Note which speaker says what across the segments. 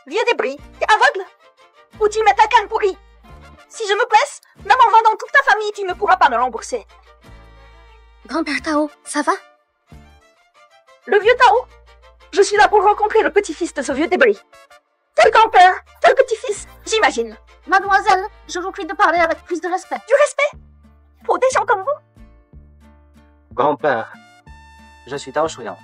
Speaker 1: vieux débris, t'es aveugle? Ou tu mets ta canne pourrie? Si je me blesse, même en vendant toute ta famille, tu ne pourras pas me rembourser.
Speaker 2: Grand-père Tao, ça va?
Speaker 1: Le vieux Tao? Je suis là pour rencontrer le petit-fils de ce vieux débris. Tel grand-père, tel petit-fils, j'imagine.
Speaker 2: Mademoiselle, je vous prie de parler avec plus de respect.
Speaker 1: Du respect? Pour des gens comme vous?
Speaker 3: Grand-père, je suis Tao Shuyan.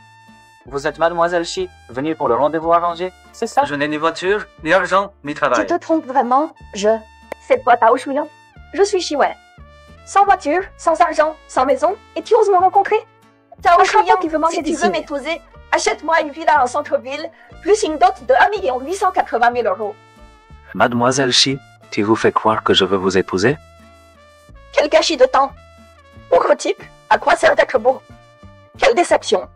Speaker 3: Vous êtes Mademoiselle Shi, venue pour le rendez-vous arrangé, c'est ça? Je n'ai ni voiture, ni argent, ni travail.
Speaker 2: Tu te trompes vraiment,
Speaker 1: C'est toi Tao Shuyan? Je suis Shiwen. Sans voiture, sans argent, sans maison, et tu oses me rencontrer? Tao Shuyan,
Speaker 2: qui veut manger
Speaker 1: si
Speaker 2: des
Speaker 1: tu veux
Speaker 2: cygnes.
Speaker 1: m'épouser, achète-moi une villa en centre-ville, plus une dot de 1 880 000 €.
Speaker 3: Mademoiselle Shi, tu vous fais croire que je veux vous épouser?
Speaker 1: Quel gâchis de temps! Pauvre type, à quoi sert d'être beau? Quelle déception!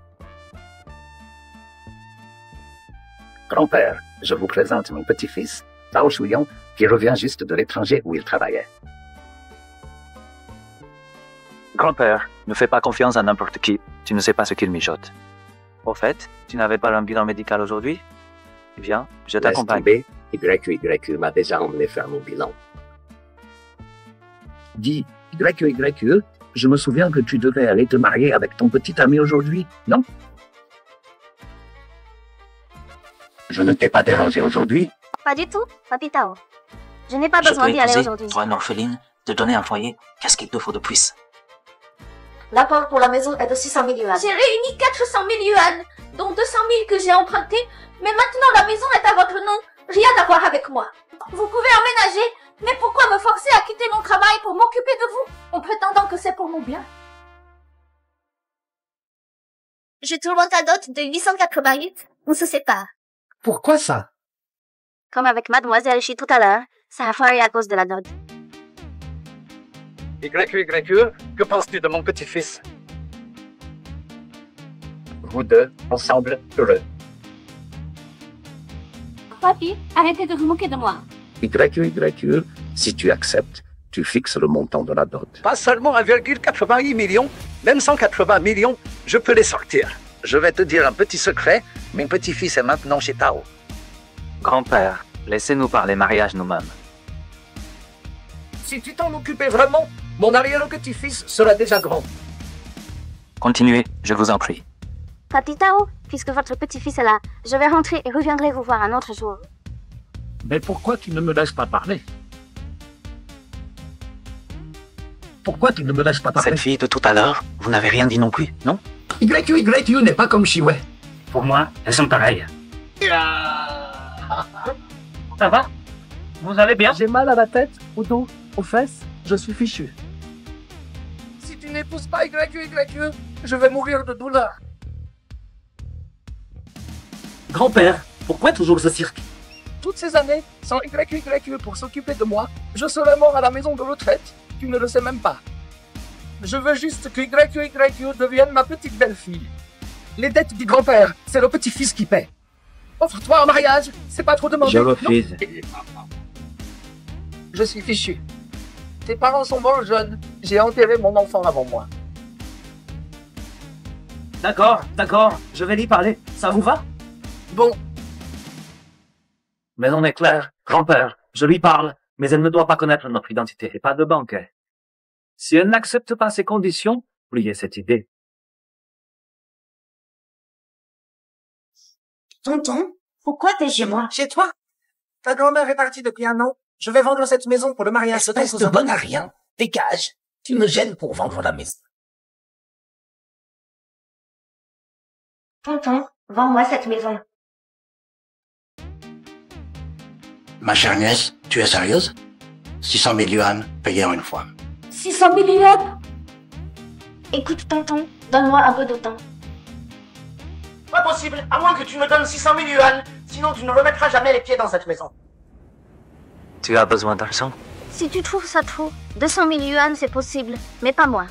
Speaker 4: Grand-père, je vous présente mon petit-fils, Tao Shuyan, qui revient juste de l'étranger où il travaillait.
Speaker 3: Grand-père, ne fais pas confiance à n'importe qui, tu ne sais pas ce qu'il mijote. Au fait, tu n'avais pas un bilan médical aujourd'hui? Viens, je
Speaker 4: Laisse
Speaker 3: t'accompagne.
Speaker 4: tomber, YQYQ m'a déjà emmené faire mon bilan. Dis, YQYQ, je me souviens que tu devais aller te marier avec ton petit ami aujourd'hui, non? Je ne t'ai pas dérangé aujourd'hui.
Speaker 2: Pas du tout, Papi Tao. Je n'ai pas besoin d'y aller aujourd'hui.
Speaker 3: toi une orpheline, te donner un foyer, qu'est-ce qu'il te faut de plus?
Speaker 2: L'apport pour la maison est de 600 000 yuan.
Speaker 5: J'ai réuni 400 000 yuan, dont 200 000 que j'ai emprunté, mais maintenant la maison est à votre nom, rien à voir avec moi. Vous pouvez emménager, mais pourquoi me forcer à quitter mon travail pour m'occuper de vous, en prétendant que c'est pour mon bien?
Speaker 2: Je te rends ta dot de 888. On se sépare.
Speaker 6: Pourquoi ça?
Speaker 2: Comme avec Mademoiselle Shi tout à l'heure, ça a foiré à cause de la dot.
Speaker 4: YQYQ, que penses-tu de mon petit-fils? Vous deux, ensemble, heureux.
Speaker 5: Papi, arrêtez de vous moquer de moi.
Speaker 4: YQYQ, si tu acceptes, tu fixes le montant de la dot.
Speaker 7: Pas seulement 1,88 million, même 180 millions, je peux les sortir. Je vais te dire un petit secret, mon petit-fils est maintenant chez Tao.
Speaker 3: Grand-père, laissez-nous parler mariage nous-mêmes.
Speaker 7: Si tu t'en occupais vraiment, mon arrière-petit-fils sera déjà grand.
Speaker 3: Continuez, je vous en prie.
Speaker 2: Papi Tao, puisque votre petit-fils est là, je vais rentrer et reviendrai vous voir un autre jour.
Speaker 4: Mais pourquoi tu ne me laisses pas parler? Pourquoi tu ne me laisses pas parler?
Speaker 3: Cette fille de tout à l'heure, vous n'avez rien dit non plus, non?
Speaker 6: YQYQ n'est pas comme Shiwei.
Speaker 3: Pour moi, elles sont pareilles. Ça va? Vous allez bien?
Speaker 6: J'ai mal à la tête, au dos, aux fesses, je suis fichu.
Speaker 7: Si tu n'épouses pas YQYQ, je vais mourir de douleur.
Speaker 6: Grand-père, pourquoi toujours ce cirque?
Speaker 7: Toutes ces années, sans YQYQ pour s'occuper de moi, je serais mort à la maison de retraite. Tu ne le sais même pas. Je veux juste que YQYQ devienne ma petite belle-fille. Les dettes du grand-père, c'est le petit-fils qui paie. Offre-toi en mariage, c'est pas trop demandé.
Speaker 3: Je refuse.
Speaker 7: Non. Je suis fichu. Tes parents sont morts jeunes. J'ai enterré mon enfant avant moi.
Speaker 6: D'accord, je vais lui parler. Ça vous va?
Speaker 7: Bon,
Speaker 6: Mais on est clair, grand-père, je lui parle, mais elle ne doit pas connaître notre identité et pas de banquet. Si elle n'accepte pas ces conditions, oubliez cette idée.
Speaker 7: tonton,
Speaker 5: Pourquoi t'es chez moi?
Speaker 7: chez toi? Ta grand-mère est partie depuis 1 an. Je vais vendre cette maison pour le mariage.
Speaker 8: Espèce de bon à rien. Dégage. Tu me gênes pour vendre la maison.
Speaker 5: Tonton, vends-moi cette maison.
Speaker 8: Ma chère nièce, tu es sérieuse? 600 000 yuan, payés en une fois.
Speaker 5: 600 000 yuan?
Speaker 2: Écoute, tonton, donne-moi un peu de temps.
Speaker 8: Pas possible, à moins que tu me donnes 600 000 yuan. Sinon, tu ne remettras jamais les pieds dans cette maison.
Speaker 3: Tu as besoin d'argent?
Speaker 2: Si tu trouves ça trop, 200 000 yuan c'est possible, mais pas moins.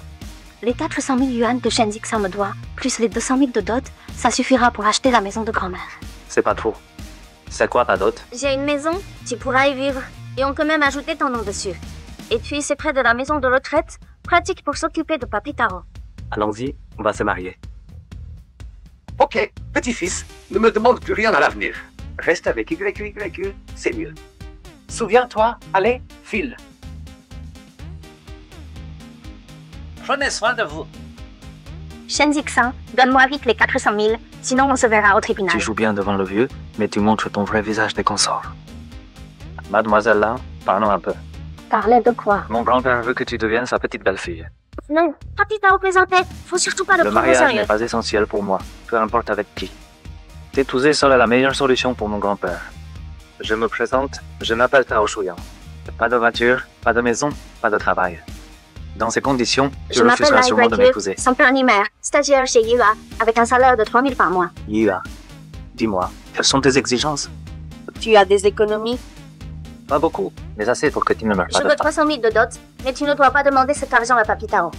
Speaker 2: Les 400 000 yuan que Shen Zixia me doit, plus les 200 000 de dot, ça suffira pour acheter la maison de grand-mère.
Speaker 3: C'est pas trop. C'est quoi ta dot?
Speaker 2: J'ai une maison, tu pourras y vivre, et on peut même ajouter ton nom dessus. Et puis c'est près de la maison de retraite, pratique pour s'occuper de Papi Tao.
Speaker 3: Allons-y, on va se marier.
Speaker 7: Ok, petit-fils, ne me demande plus rien à l'avenir.
Speaker 6: Reste avec YQYQ, c'est mieux. Souviens-toi, allez, file. Prenez soin de vous.
Speaker 2: Shen Zixan, donne-moi vite les 400 000, sinon on se verra au tribunal.
Speaker 3: Tu joues bien devant le vieux, mais tu montres ton vrai visage dès qu'on sort. Mademoiselle là, parlons un peu.
Speaker 2: Parler de quoi?
Speaker 3: Mon grand-père veut que tu deviennes sa petite belle-fille.
Speaker 2: Non, Papi t'a représenté, faut surtout pas le
Speaker 3: Le
Speaker 2: prendre au
Speaker 3: mariage
Speaker 2: sérieux.
Speaker 3: n'est pas essentiel pour moi, peu importe avec qui. T'épouser serait la meilleure solution pour mon grand-père. Je me présente, je m'appelle Tao Shuyan. Pas de voiture, pas de maison, pas de travail. Dans ces conditions, tu
Speaker 2: Je m'appelle
Speaker 3: refuseras sûrement de
Speaker 2: YQ,
Speaker 3: m'épouser.
Speaker 2: son père animaire, stagiaire chez Yua, avec un salaire de 3 000 par mois.
Speaker 3: Yua, dis-moi, quelles sont tes exigences?
Speaker 1: Tu as des économies?
Speaker 3: Pas beaucoup, mais assez pour que tu ne meurs pas
Speaker 2: Je
Speaker 3: de
Speaker 2: veux
Speaker 3: faim.
Speaker 2: 300 000 de dot, mais tu ne dois pas demander cet argent à Papi Tao.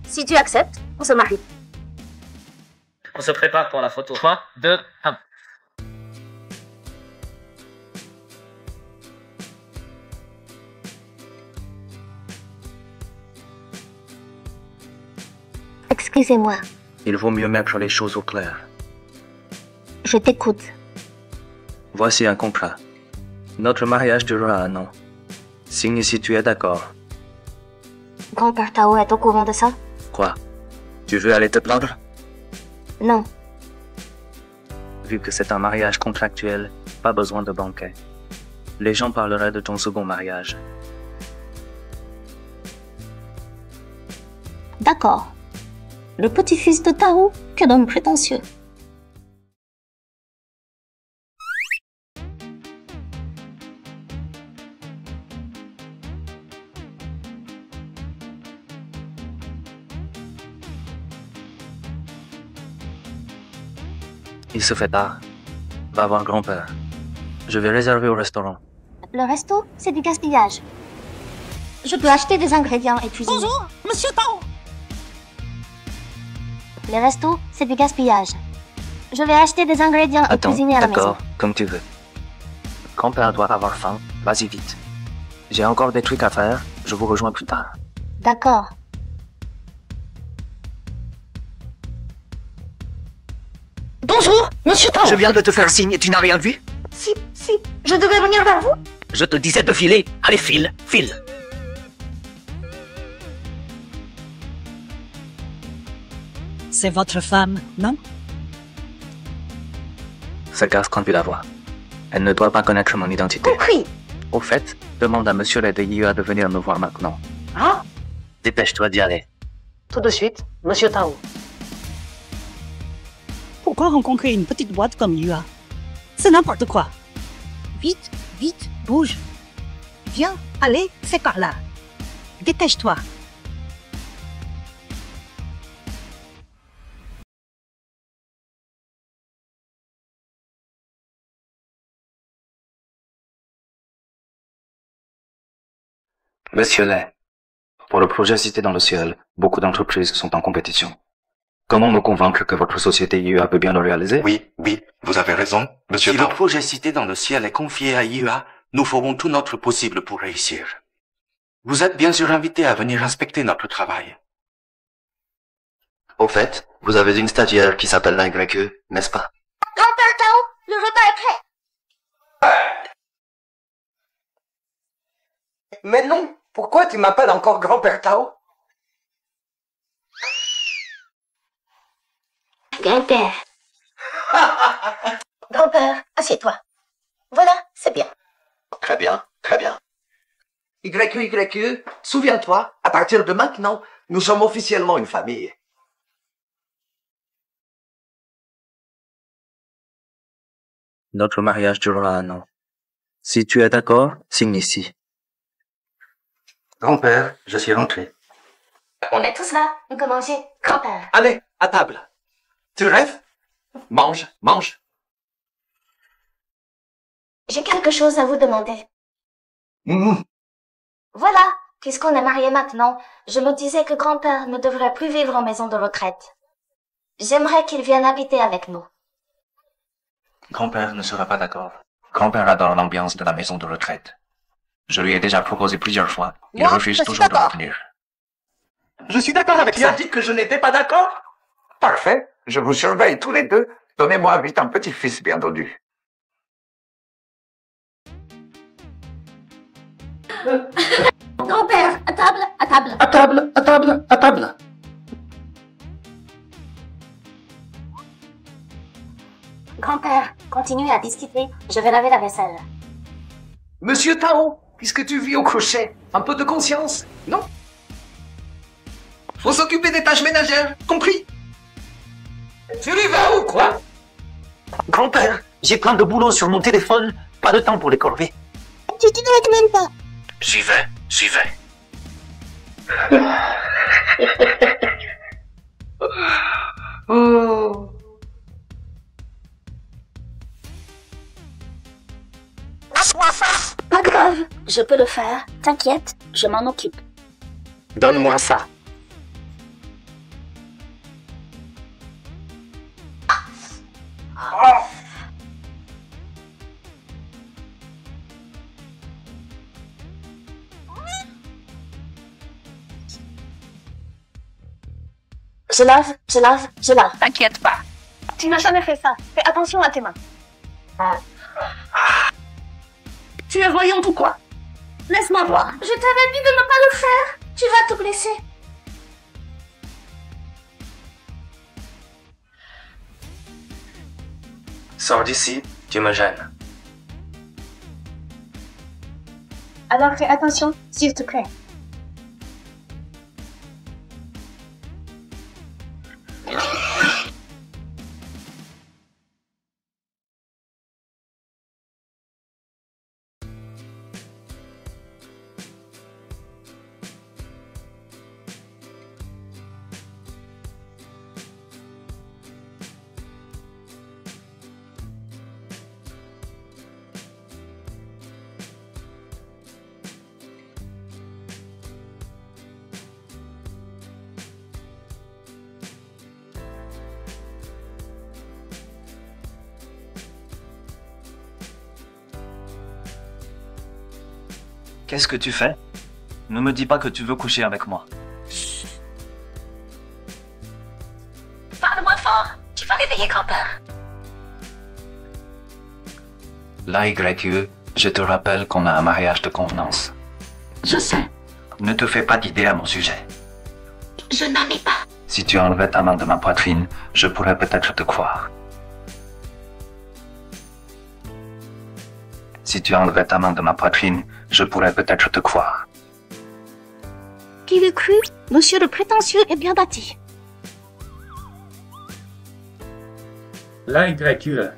Speaker 2: Si tu acceptes, on se marie.
Speaker 3: On se prépare pour la photo. 3, 2, 1.
Speaker 2: Excusez-moi,
Speaker 3: Il vaut mieux mettre les choses au clair.
Speaker 2: je t'écoute.
Speaker 3: Voici un contrat. Notre mariage durera 1 an. Signe si tu es d'accord.
Speaker 2: Grand-père Tao est au courant de ça?
Speaker 3: Quoi? Tu veux aller te plaindre?
Speaker 2: Non.
Speaker 3: Vu que c'est un mariage contractuel, pas besoin de banquet. Les gens parleraient de ton second mariage.
Speaker 2: D'accord. Le petit-fils de Tao, que d'homme prétentieux.
Speaker 3: Il se fait tard. Va voir grand-père. Je vais réserver au restaurant.
Speaker 2: Le resto, c'est du gaspillage. Je peux acheter des ingrédients et cuisiner.
Speaker 1: Bonjour, Monsieur Tao.
Speaker 2: Les restos, c'est du gaspillage. Je vais acheter des ingrédients et
Speaker 3: Attends,
Speaker 2: cuisiner à la maison.
Speaker 3: d'accord, comme tu veux. Grand-père doit avoir faim. Vas-y vite. J'ai encore des trucs à faire. Je vous rejoins plus tard.
Speaker 2: D'accord.
Speaker 1: Bonjour, Monsieur Tao.
Speaker 4: Je viens de te faire signe et tu n'as rien vu?
Speaker 1: Si, je devais venir vers vous.
Speaker 4: Je te disais de filer. Allez, file, file.
Speaker 9: C'est votre femme, non?
Speaker 3: Ça casse quand tu la vois. Elle ne doit pas connaître mon identité.
Speaker 1: Compris.
Speaker 3: Au fait, demande à Monsieur le DIA de venir me voir maintenant.
Speaker 1: Ah,
Speaker 3: Dépêche-toi d'y aller.
Speaker 1: tout de suite, Monsieur Tao.
Speaker 9: Pourquoi rencontrer une petite boîte comme Yua? C'est n'importe quoi. Vite, vite, bouge. Viens, allez, c'est par là. Dépêche-toi.
Speaker 3: Monsieur Lay, pour le projet Cité dans le ciel, beaucoup d'entreprises sont en compétition. Comment nous convaincre que votre société IUA peut bien le réaliser?
Speaker 8: Oui, vous avez raison, Monsieur
Speaker 10: Si
Speaker 8: Tao.
Speaker 10: le projet Cité dans le ciel est confié à IUA, nous ferons tout notre possible pour réussir. Vous êtes bien sûr invité à venir inspecter notre travail.
Speaker 3: Au fait, vous avez une stagiaire qui s'appelle YQ, n'est-ce pas?
Speaker 5: Grand-père Tao, le repas est prêt.
Speaker 7: Mais non, pourquoi tu m'appelles encore grand-père Tao?
Speaker 2: Grand-père. Grand-père, assieds-toi. Voilà, c'est bien.
Speaker 4: Très bien, très bien. YQ, souviens-toi, à partir de maintenant, nous sommes officiellement une famille.
Speaker 3: Notre mariage durera 1 an. Si tu es d'accord, signe ici. Grand-père, je suis rentré.
Speaker 2: On est tous là, on peut manger. Grand-père.
Speaker 7: Allez, à table. Tu rêves? Mange, mange.
Speaker 2: J'ai quelque chose à vous demander.
Speaker 4: Mhm.
Speaker 2: Voilà, puisqu'on est mariés maintenant, je me disais que grand-père ne devrait plus vivre en maison de retraite. J'aimerais qu'il vienne habiter avec nous.
Speaker 3: Grand-père ne sera pas d'accord. Grand-père adore l'ambiance de la maison de retraite. Je lui ai déjà proposé plusieurs fois. Il
Speaker 1: Moi,
Speaker 3: refuse
Speaker 1: je suis
Speaker 3: toujours de
Speaker 1: d'accord.
Speaker 3: revenir.
Speaker 7: Je suis d'accord avec
Speaker 4: Tu as
Speaker 7: ça.
Speaker 4: dit que je n'étais pas d'accord? Parfait, je vous surveille tous les deux. Donnez-moi vite un petit-fils, bien entendu.
Speaker 5: Grand-père, à table, à table.
Speaker 7: À table, à table, à table.
Speaker 2: Grand-père, continuez à discuter. Je vais laver la vaisselle.
Speaker 4: Monsieur Tao, puisque tu vis au crochet, un peu de conscience, non? Faut s'occuper des tâches ménagères, compris? Tu y vas ou quoi?
Speaker 3: Grand-père, j'ai plein de boulot sur mon téléphone. Pas de temps pour les corvées.
Speaker 2: Tu ne règles même pas.
Speaker 10: J'y vais, j'y vais.
Speaker 4: Oh.
Speaker 2: Pas grave, je peux le faire. T'inquiète, je m'en occupe.
Speaker 4: Donne-moi ça.
Speaker 2: Je lave, je lave, je lave.
Speaker 1: T'inquiète pas. Tu n'as jamais fait ça. Fais attention à tes mains. Tu es voyante ou quoi? Laisse-moi voir.
Speaker 5: Je t'avais dit de ne pas le faire. Tu vas te blesser.
Speaker 10: Sors d'ici, tu me gênes.
Speaker 1: Alors fais attention, s'il te plaît.
Speaker 6: Qu'est-ce que tu fais? Ne me dis pas que tu veux coucher avec moi.
Speaker 1: Parle moins fort. Tu vas réveiller grand-père.
Speaker 10: Là, YE, je te rappelle qu'on a un mariage de convenance.
Speaker 1: Je sais.
Speaker 10: Ne te fais pas d'idée à mon sujet.
Speaker 1: Je n'en ai pas.
Speaker 10: Si tu enlevais ta main de ma poitrine, je pourrais peut-être te croire. Si tu enlevais ta main de ma poitrine, je pourrais peut-être te croire.
Speaker 2: Qui l'eût cru? Monsieur le prétentieux est bien bâti.
Speaker 6: Là, YE.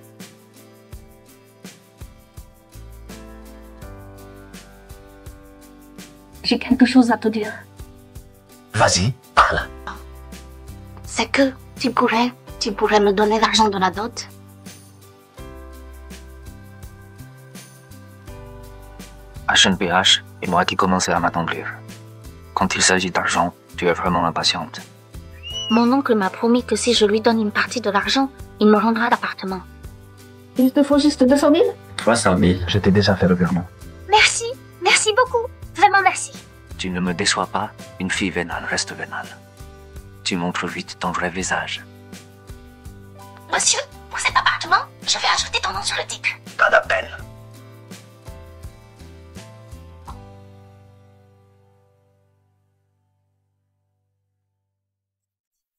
Speaker 2: J'ai quelque chose à te dire.
Speaker 4: Vas-y, parle.
Speaker 2: C'est que tu pourrais me donner l'argent de la dot?
Speaker 3: HNPH et moi qui commençais à m'attendrir. Quand il s'agit d'argent, tu es vraiment impatiente.
Speaker 2: Mon oncle m'a promis que si je lui donne une partie de l'argent, il me rendra l'appartement.
Speaker 1: Il te faut juste 200 000?
Speaker 3: 300 000, je t'ai déjà fait le virement.
Speaker 2: Merci, merci beaucoup. Vraiment merci.
Speaker 3: Tu ne me déçois pas, une fille vénale reste vénale. Tu montres vite ton vrai visage.
Speaker 2: Monsieur, pour cet appartement, je vais ajouter ton nom sur le titre.
Speaker 4: Pas de peine.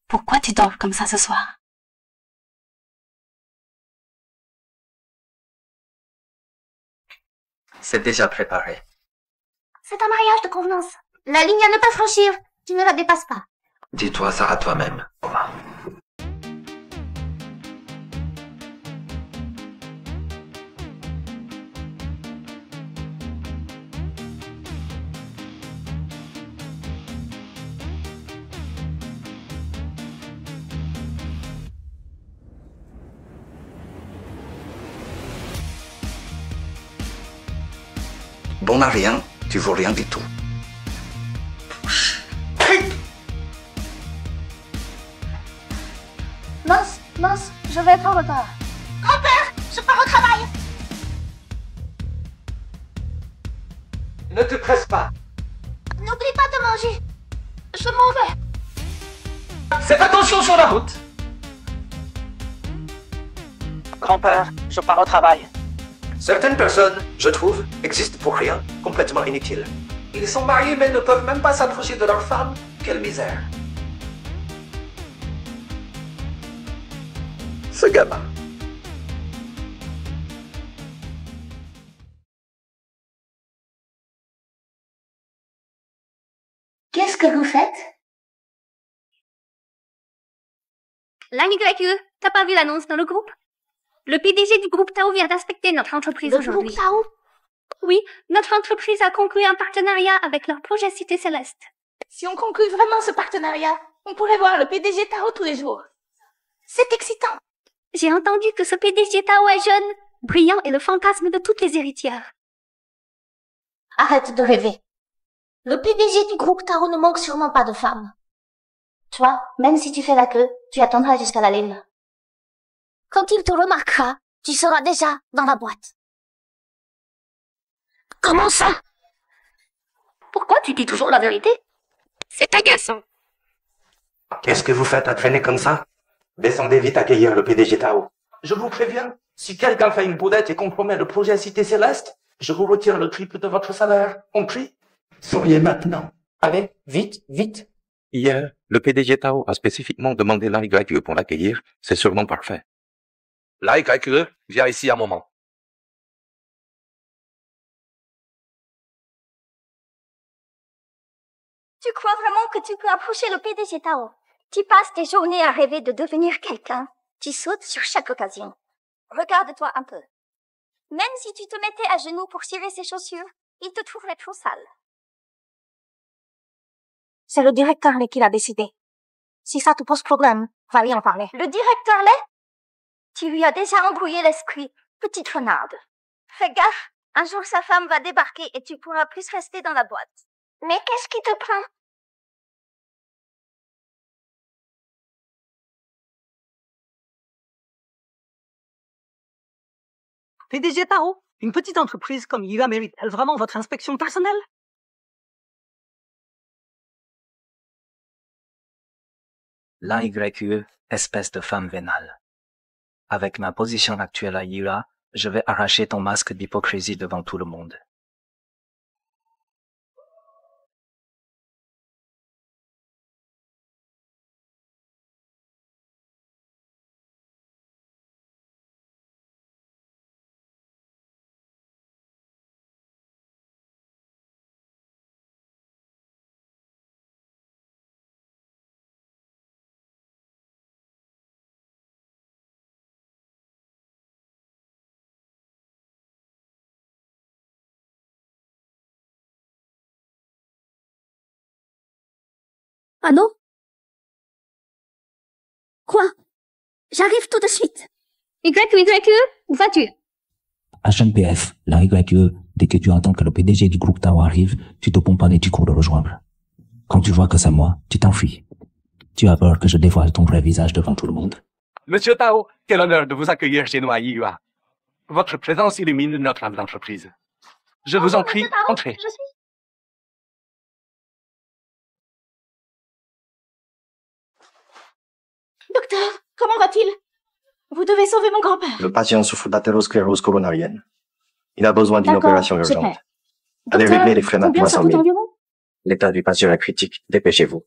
Speaker 2: Pourquoi tu dors comme ça ce soir?
Speaker 3: C'est déjà préparé.
Speaker 2: C'est un mariage de convenance. La ligne à ne pas franchir. Tu ne la dépasses pas.
Speaker 4: Dis-toi ça à toi-même, Oma. Bon à rien, tu vaux rien du tout.
Speaker 5: Mince, je vais être en retard. Grand-père, je pars au travail.
Speaker 4: Ne te presse pas.
Speaker 5: N'oublie pas de manger. Je m'en vais.
Speaker 7: Faites attention sur la route.
Speaker 3: Grand-père, je pars au travail.
Speaker 4: Certaines personnes, je trouve, existent pour rien, complètement inutiles. Ils sont mariés mais ne peuvent même pas s'approcher de leur femme. Quelle misère. Ce gamin.
Speaker 5: Qu'est-ce que vous faites?
Speaker 2: La YE, t'as pas vu l'annonce dans le groupe? Le PDG du groupe Tao vient d'inspecter notre entreprise aujourd'hui.
Speaker 5: Le groupe Tao?
Speaker 2: Oui, notre entreprise a conclu un partenariat avec leur projet Cité Céleste.
Speaker 5: Si on conclut vraiment ce partenariat, on pourrait voir le PDG Tao tous les jours. C'est excitant.
Speaker 2: J'ai entendu que ce PDG Tao est jeune, brillant et le fantasme de toutes les héritières.
Speaker 5: Arrête de rêver. Le PDG du groupe Tao ne manque sûrement pas de femmes. Toi, même si tu fais la queue, tu attendras jusqu'à la ligne. Quand il te remarquera, tu seras déjà dans la boîte. Comment ça?
Speaker 2: Pourquoi tu dis toujours la vérité?
Speaker 5: C'est agaçant.
Speaker 10: Qu'est-ce que vous faites à traîner comme ça? Descendez vite accueillir le PDG Tao.
Speaker 4: Je vous préviens, si quelqu'un fait une boudette et compromet le projet Cité Céleste, je vous retire le triple de votre salaire. Compris? Souriez maintenant. Allez, vite, vite.
Speaker 10: Hier, le PDG Tao a spécifiquement demandé la YE pour l'accueillir. C'est sûrement parfait.
Speaker 4: La YE, viens ici un moment.
Speaker 2: Tu crois vraiment que tu peux approcher le PDG Tao? Tu passes tes journées à rêver de devenir quelqu'un. Tu sautes sur chaque occasion. Regarde-toi un peu. Même si tu te mettais à genoux pour cirer ses chaussures, il te trouverait trop sale.
Speaker 1: C'est le directeur Lay qui l'a décidé. Si ça te pose problème, va lui en parler.
Speaker 2: Le directeur Lay? Tu lui as déjà embrouillé l'esprit, petite renarde. Fais gaffe, un jour sa femme va débarquer et tu pourras plus rester dans la boîte. Mais qu'est-ce qui te prend?
Speaker 9: PDG Tao, une petite entreprise comme Yua mérite-t-elle vraiment votre inspection personnelle?
Speaker 3: La YE, espèce de femme vénale. Avec ma position actuelle à Yura, je vais arracher ton masque d'hypocrisie devant tout le monde.
Speaker 2: Allô? Quoi? J'arrive tout de suite. YE, où vas-tu?
Speaker 11: HNPF, la YE, dès que tu entends que le PDG du groupe Tao arrive, tu te pompes et tu cours le rejoindre. Quand tu vois que c'est moi, tu t'enfuis. Tu as peur que je dévoile ton vrai visage devant tout le monde.
Speaker 10: Monsieur Tao, quel honneur de vous accueillir chez nous à Yua. Votre présence illumine notre âme d'entreprise. Je vous en prie, entrez.
Speaker 2: Je suis...
Speaker 5: Docteur, comment va-t-il? Vous devez sauver mon grand-père.
Speaker 12: Le patient souffre d'athérosclérose coronarienne. Il a besoin d'une opération urgente. Allez régler les frais maintenant à 100 000. L'état du patient est critique. Dépêchez-vous.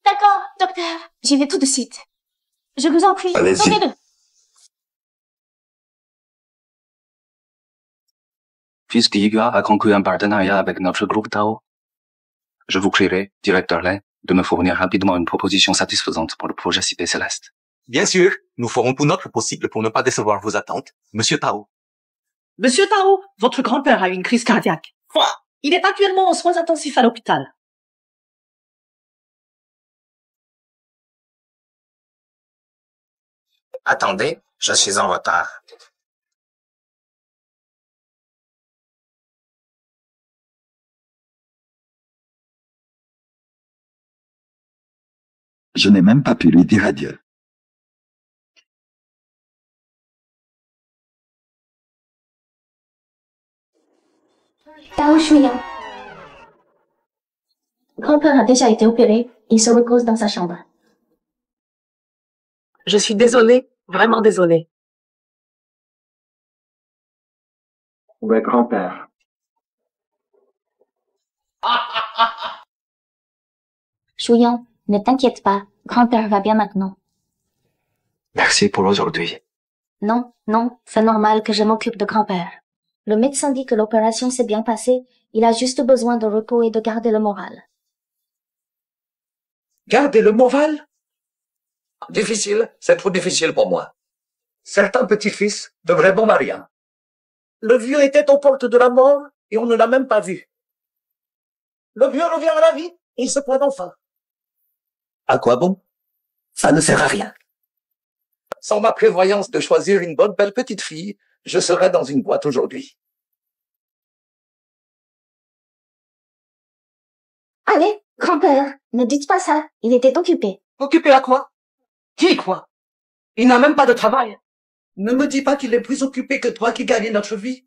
Speaker 5: D'accord, docteur. J'y vais tout de suite. Je vous en prie,
Speaker 12: Allez-y.
Speaker 5: sauvez-le.
Speaker 10: Puisque Yua a conclu un partenariat avec notre groupe Tao, je vous prierai, directeur Lay, de me fournir rapidement une proposition satisfaisante pour le projet Cité Céleste.
Speaker 13: Bien sûr, nous ferons tout notre possible pour ne pas décevoir vos attentes, Monsieur Tao.
Speaker 9: Monsieur Tao, votre grand-père a eu une crise cardiaque. Il est actuellement en soins intensifs à l'hôpital.
Speaker 12: Attendez, je suis en retard.
Speaker 14: Je n'ai même pas pu lui dire adieu.
Speaker 5: Tao Shuyan. Grand-père a déjà été opéré. Il se repose dans sa chambre.
Speaker 9: Je suis désolée, vraiment désolée.
Speaker 3: Ouais, grand-père.
Speaker 2: Chouillon, ne t'inquiète pas, grand-père va bien maintenant.
Speaker 10: Merci pour aujourd'hui.
Speaker 2: Non, non, c'est normal que je m'occupe de grand-père. Le médecin dit que l'opération s'est bien passée, il a juste besoin de repos et de garder le moral.
Speaker 7: Garder le moral? Difficile, c'est trop difficile pour moi. Certains petits-fils de vraiment rien. Le vieux était aux portes de la mort et on ne l'a même pas vu. Le vieux revient à la vie et il se pointe enfin. À quoi bon? Ça ne sert à rien. Sans ma prévoyance de choisir une bonne belle petite fille, je serais dans une boîte aujourd'hui.
Speaker 2: Allez, grand-père, ne dites pas ça, il était occupé.
Speaker 7: Occupé à quoi? Qui quoi? Il n'a même pas de travail. Ne me dis pas qu'il est plus occupé que toi qui gagne notre vie.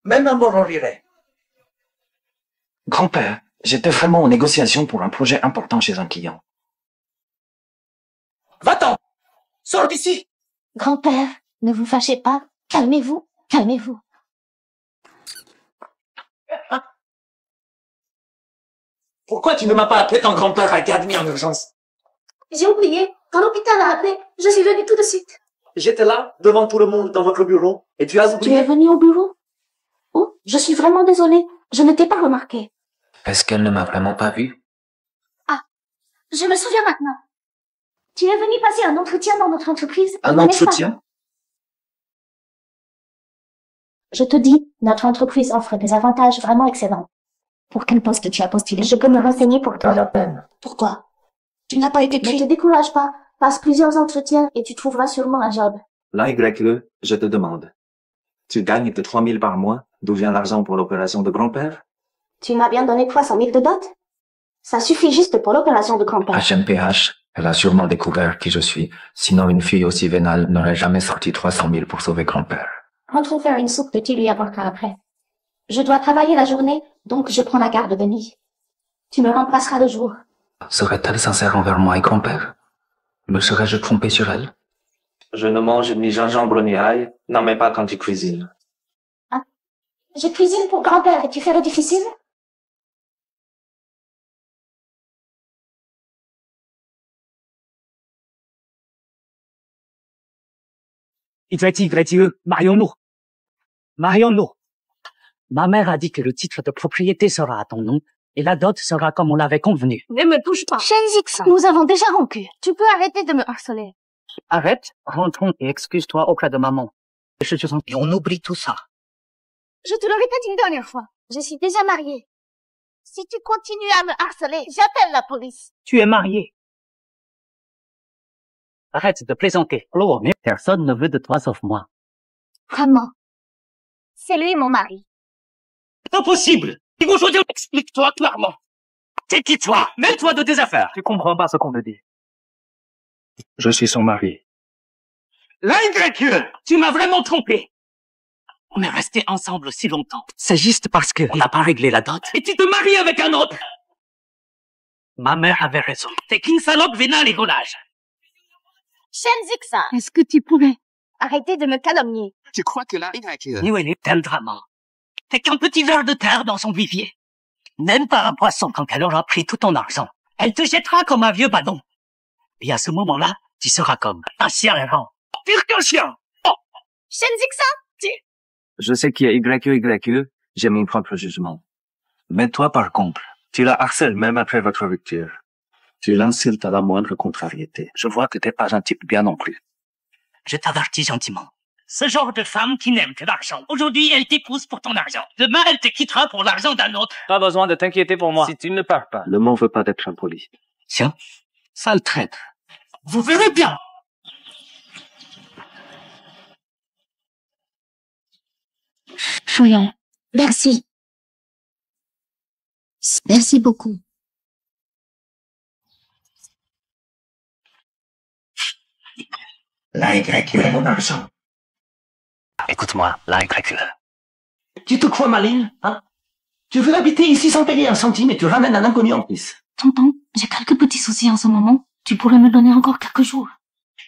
Speaker 7: Même un mort en rirait.
Speaker 11: Grand-père, j'étais vraiment en négociation pour un projet important chez un client.
Speaker 7: Va-t'en! Sors d'ici!
Speaker 2: Grand-père, ne vous fâchez pas. Calmez-vous, calmez-vous.
Speaker 7: Pourquoi tu ne m'as pas appelé quand grand-père a été admis en urgence?
Speaker 5: J'ai oublié. Quand l'hôpital a appelé, je suis venue tout de suite.
Speaker 7: J'étais là, devant tout le monde, dans votre bureau, et tu as
Speaker 2: Tu
Speaker 7: oublié.
Speaker 2: es venu au bureau? Oh, je suis vraiment désolée. Je ne t'ai pas remarqué.
Speaker 10: Est-ce qu'elle ne m'a vraiment pas vu?
Speaker 5: Ah, je me souviens maintenant. Tu es venu passer un entretien dans notre entreprise.
Speaker 7: Un
Speaker 5: n'est-ce pas?
Speaker 7: entretien?
Speaker 2: Je te dis, notre entreprise offre des avantages vraiment excellents. Pour quel poste tu as postulé? Je peux me renseigner pour toi.
Speaker 7: Pas la peine.
Speaker 2: Pourquoi? Tu n'as pas été pris. Ne te décourage pas. Passe plusieurs entretiens et tu trouveras sûrement un job.
Speaker 3: Là, YE, je te demande. Tu gagnes que 3 000 par mois. D'où vient l'argent pour l'opération de grand-père?
Speaker 2: Tu m'as bien donné 300 000 de dot? Ça suffit juste pour l'opération de grand-père.
Speaker 11: HMPH, elle a sûrement découvert qui je suis. Sinon, une fille aussi vénale n'aurait jamais sorti 300 000 pour sauver grand-père.
Speaker 2: Rentrons faire une soupe de thé lui apportera après. Je dois travailler la journée, donc je prends la garde de nuit. Tu me remplaceras le jour.
Speaker 10: Serait-elle sincère envers moi et grand-père? Me serais-je trompé sur elle?
Speaker 3: Je ne mange ni gingembre ni ail. N'en mets pas quand tu cuisines.
Speaker 2: Ah. Je cuisine pour grand-père et tu fais le difficile?
Speaker 9: YE, marions-nous. Marions-nous. Ma mère a dit que le titre de propriété sera à ton nom et la dot sera comme on l'avait convenu.
Speaker 5: Ne me touche pas. Shenzix, nous avons déjà rompu. Tu peux arrêter de me harceler.
Speaker 9: Arrête, rentrons et excuse-toi auprès de maman. Et on oublie tout ça.
Speaker 5: Je te le répète une dernière fois. Je suis déjà mariée. Si tu continues à me harceler, j'appelle la police.
Speaker 9: Tu es marié. Arrête de plaisanter. Oh, mais personne ne veut de toi sauf moi.
Speaker 5: Comment? C'est lui mon mari.
Speaker 9: Impossible! Explique-toi clairement. T'es qui toi? Mêle-toi de tes affaires.
Speaker 6: Tu comprends pas ce qu'on me dit.
Speaker 3: Je suis son mari.
Speaker 9: Là, YE, tu m'as vraiment trompé. On est restés ensemble si longtemps. C'est juste parce que on n'a pas réglé la dot. Et tu te maries avec un autre. Ma mère avait raison. T'es qu'une salope vénale et golage.
Speaker 5: Shenzixa, est-ce que tu pourrais arrêter de me calomnier?
Speaker 13: Tu crois que là, YE...
Speaker 9: Où est tel drama? T'es qu'un petit ver de terre dans son vivier. Même pas un poisson quand elle aura pris tout ton argent. Elle te jettera comme un vieux badon. Et à ce moment-là, tu seras comme un chien errant. Pire qu'un chien! Oh.
Speaker 5: Shenzixa,
Speaker 3: Je sais qui est YE, j'ai mon propre jugement. Mais toi, par contre, tu la harcèles même après votre rupture. Tu l'insultes à la moindre contrariété. Je vois que t'es pas un type bien non plus.
Speaker 9: Je t'avertis gentiment. Ce genre de femme qui n'aime que l'argent. Aujourd'hui, elle t'épouse pour ton argent. Demain, elle te quittera pour l'argent d'un autre.
Speaker 6: Pas besoin de t'inquiéter pour moi.
Speaker 3: Si tu ne pars pas, le mot veut pas d'être impoli.
Speaker 9: Tiens, sale traître. Vous verrez bien.
Speaker 2: Chouillon, merci. Merci beaucoup.
Speaker 7: La YE, mon argent.
Speaker 11: Écoute-moi, là, YE.
Speaker 7: Tu te crois maligne, hein? Tu veux habiter ici sans payer un centime et tu ramènes un inconnu en plus.
Speaker 2: Tonton, j'ai quelques petits soucis en ce moment. Tu pourrais me donner encore quelques jours.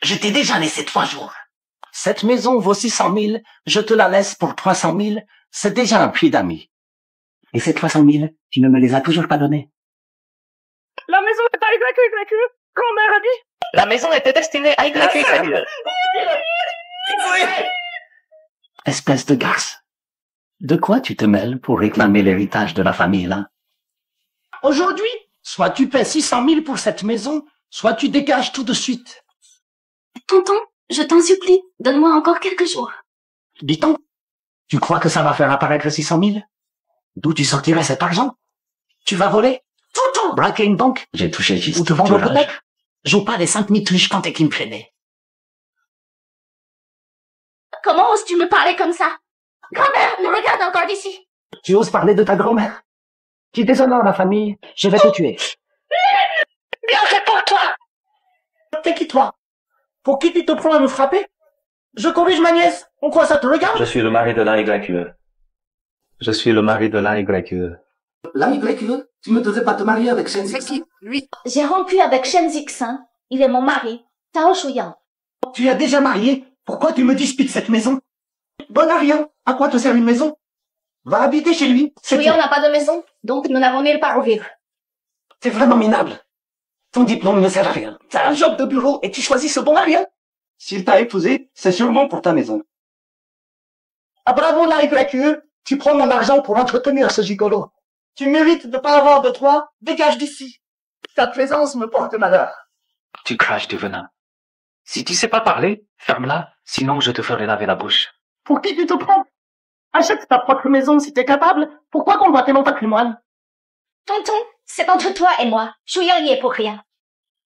Speaker 7: Je t'ai déjà laissé 3 jours. Cette maison vaut 600 000, je te la laisse pour 300 000,
Speaker 9: c'est déjà un prix d'ami. Et ces 300 000, tu ne me les as toujours pas donnés.
Speaker 7: La maison est à YYQ. Grand-mère a dit.
Speaker 9: La maison était destinée à YYQ. Espèce de garce. De quoi tu te mêles pour réclamer l'héritage de la famille, là?
Speaker 4: Aujourd'hui, soit tu paies 600 000 pour cette maison, soit tu dégages tout de suite.
Speaker 5: Tonton, je t'en supplie, donne-moi encore quelques jours.
Speaker 9: Dit-on, tu crois que ça va faire apparaître 600 000? D'où tu sortirais cet argent? Tu vas voler? Tonton! Braquer une banque? J'ai touché juste. Ou te vendre peut-être? Joue pas les 5000 truches quand t'es qui me traînait.
Speaker 5: Comment oses-tu me parler comme ça? Grand-mère, me regarde encore d'ici.
Speaker 9: Tu oses parler de ta grand-mère? Tu déshonores la famille, je vais te tuer.
Speaker 5: Bien fait pour toi.
Speaker 4: T'es qui, toi? Pour qui tu te prends à me frapper? Je corrige ma nièce. En quoi ça te regarde?
Speaker 10: Je suis le mari de l'AYQE. Je suis le mari de l'AYQE.
Speaker 4: L'AYQE? Tu me devais pas te marier avec Shenzixin?
Speaker 5: Lui. J'ai rompu avec Shenzixin. Il est mon mari. Tao Shuyan.
Speaker 4: Tu es déjà marié? Pourquoi tu me disputes cette maison? Bon à rien. À quoi te sert une maison? Va habiter chez lui.
Speaker 5: Shuyan n'a pas de maison, donc nous n'avons nulle part où vivre.
Speaker 4: C'est vraiment minable. Ton diplôme ne sert à rien. T'as un job de bureau et tu choisis ce bon à rien. S'il t'a épousé, c'est sûrement pour ta maison. Ah bravo l'AYQE. Tu prends mon argent pour entretenir ce gigolo. Tu mérites de pas avoir de toi. Dégage d'ici. Ta présence me porte malheur.
Speaker 3: Tu craches du venin. Si tu sais pas parler, ferme-la, sinon je te ferai laver la bouche.
Speaker 4: Pour qui tu te prends? Achète ta propre maison si t'es capable. Pourquoi convoiter mon patrimoine?
Speaker 5: Tonton, c'est entre toi et moi. Shuyan y est pour rien.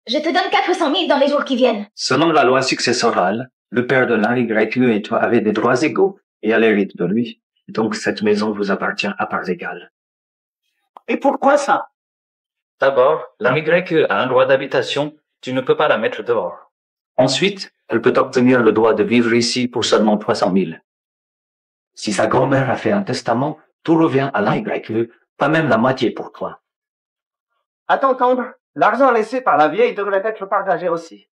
Speaker 5: Je te donne 400 000 dans les jours qui viennent.
Speaker 6: Selon la loi successorale, le père de l'AYQE et toi avez des droits égaux et elle hérite de lui. Donc cette maison vous appartient à parts égales.
Speaker 4: Et pourquoi ça?
Speaker 6: D'abord, l'AYQE a un droit d'habitation, tu ne peux pas la mettre dehors. Ensuite, elle peut obtenir le droit de vivre ici pour seulement 300 000. Si sa grand-mère a fait un testament, tout revient à l'AYQE, pas même la moitié pour toi.
Speaker 4: À t'entendre, l'argent laissé par la vieille devrait être partagé aussi.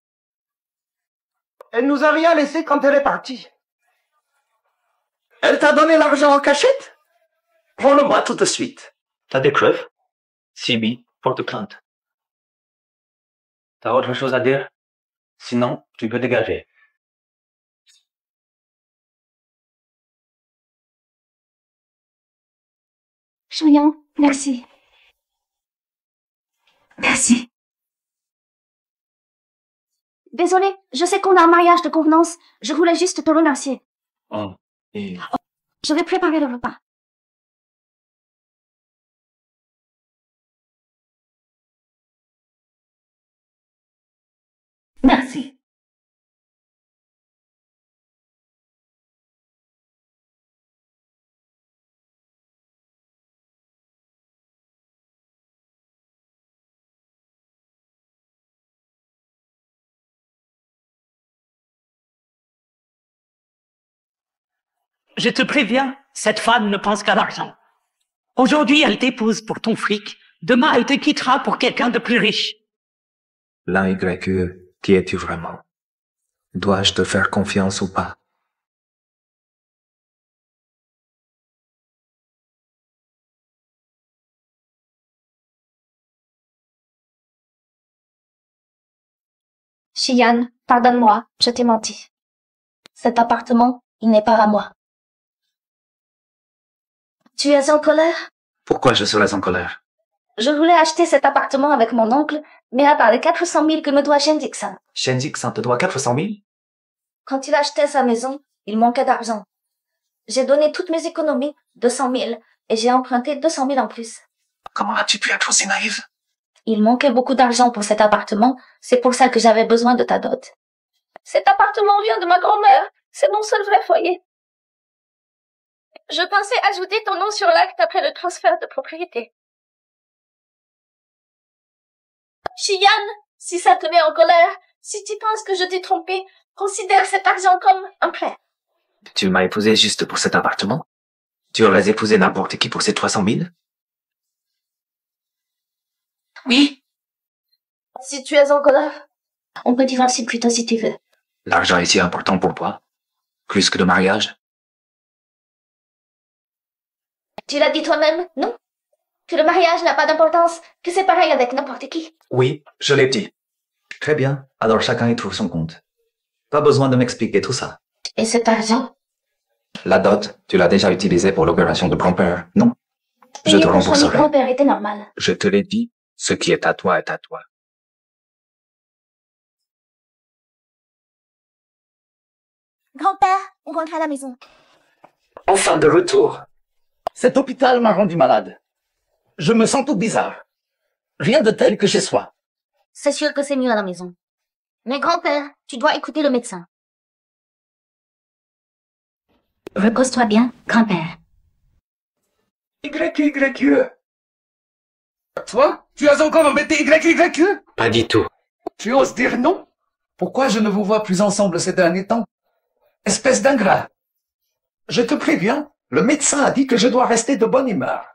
Speaker 4: Elle nous a rien laissé quand elle est partie. Elle t'a donné l'argent en cachette? Prends-le-moi tout de suite.
Speaker 6: T'as des preuves? Sibi, porte plainte. T'as autre chose à dire? Sinon, tu peux dégager.
Speaker 5: Shuyan, merci. Merci. Désolée, je sais qu'on a un mariage de convenance. Je voulais juste te remercier.
Speaker 6: Oh, et...
Speaker 5: Je vais préparer le repas. Merci.
Speaker 9: Je te préviens, cette femme ne pense qu'à l'argent. Aujourd'hui, elle t'épouse pour ton fric. Demain, elle te quittera pour quelqu'un de plus riche.
Speaker 6: L'AYQE, qui es-tu vraiment? Dois-je te faire confiance ou pas?
Speaker 5: Shiyan, pardonne-moi, je t'ai menti. Cet appartement, il n'est pas à moi. Tu es en colère?
Speaker 6: Pourquoi je serais en colère?
Speaker 5: Je voulais acheter cet appartement avec mon oncle, mais à part les 400 000 que me doit Shenzixin.
Speaker 6: Shenzixin te doit 400 000?
Speaker 5: Quand il achetait sa maison, il manquait d'argent. J'ai donné toutes mes économies, 200 000, et j'ai emprunté 200 000 en plus.
Speaker 6: Comment as-tu pu être aussi naïve?
Speaker 5: Il manquait beaucoup d'argent pour cet appartement, c'est pour ça que j'avais besoin de ta dot. Cet appartement vient de ma grand-mère, c'est mon seul vrai foyer. Je pensais ajouter ton nom sur l'acte après le transfert de propriété. Shiyan, si ça te met en colère, si tu penses que je t'ai trompé, considère cet argent comme un prêt.
Speaker 6: Tu m'as épousé juste pour cet appartement? Tu aurais épousé n'importe qui pour ces 300 000?
Speaker 5: Oui. Si tu es en colère, on peut divorcer plus tôt si tu veux.
Speaker 6: L'argent est si important pour toi? Plus que le mariage?
Speaker 5: Tu l'as dit toi-même, non? Que le mariage n'a pas d'importance, que c'est pareil avec n'importe qui.
Speaker 6: Oui, je l'ai dit. Très bien, alors chacun y trouve son compte. Pas besoin de m'expliquer tout ça.
Speaker 5: Et cet argent?
Speaker 6: La dot, tu l'as déjà utilisée pour l'opération de grand-père, non? Je te rembourserai.
Speaker 5: Grand-père était normal.
Speaker 6: Je te l'ai dit, ce qui est à toi est à toi.
Speaker 2: Grand-père, on rentre à la maison.
Speaker 7: Enfin de retour. Cet hôpital m'a rendu malade. Je me sens tout bizarre. Rien de tel que chez soi.
Speaker 2: C'est sûr que c'est mieux à la maison. Mais grand-père, tu dois écouter le médecin. Repose-toi bien, grand-père.
Speaker 7: YYE. Toi, tu as encore embêté YYE?
Speaker 9: Pas du tout.
Speaker 7: Tu oses dire non? Pourquoi je ne vous vois plus ensemble ces derniers temps? Espèce d'ingrat. Je te préviens, le médecin a dit que je dois rester de bonne humeur.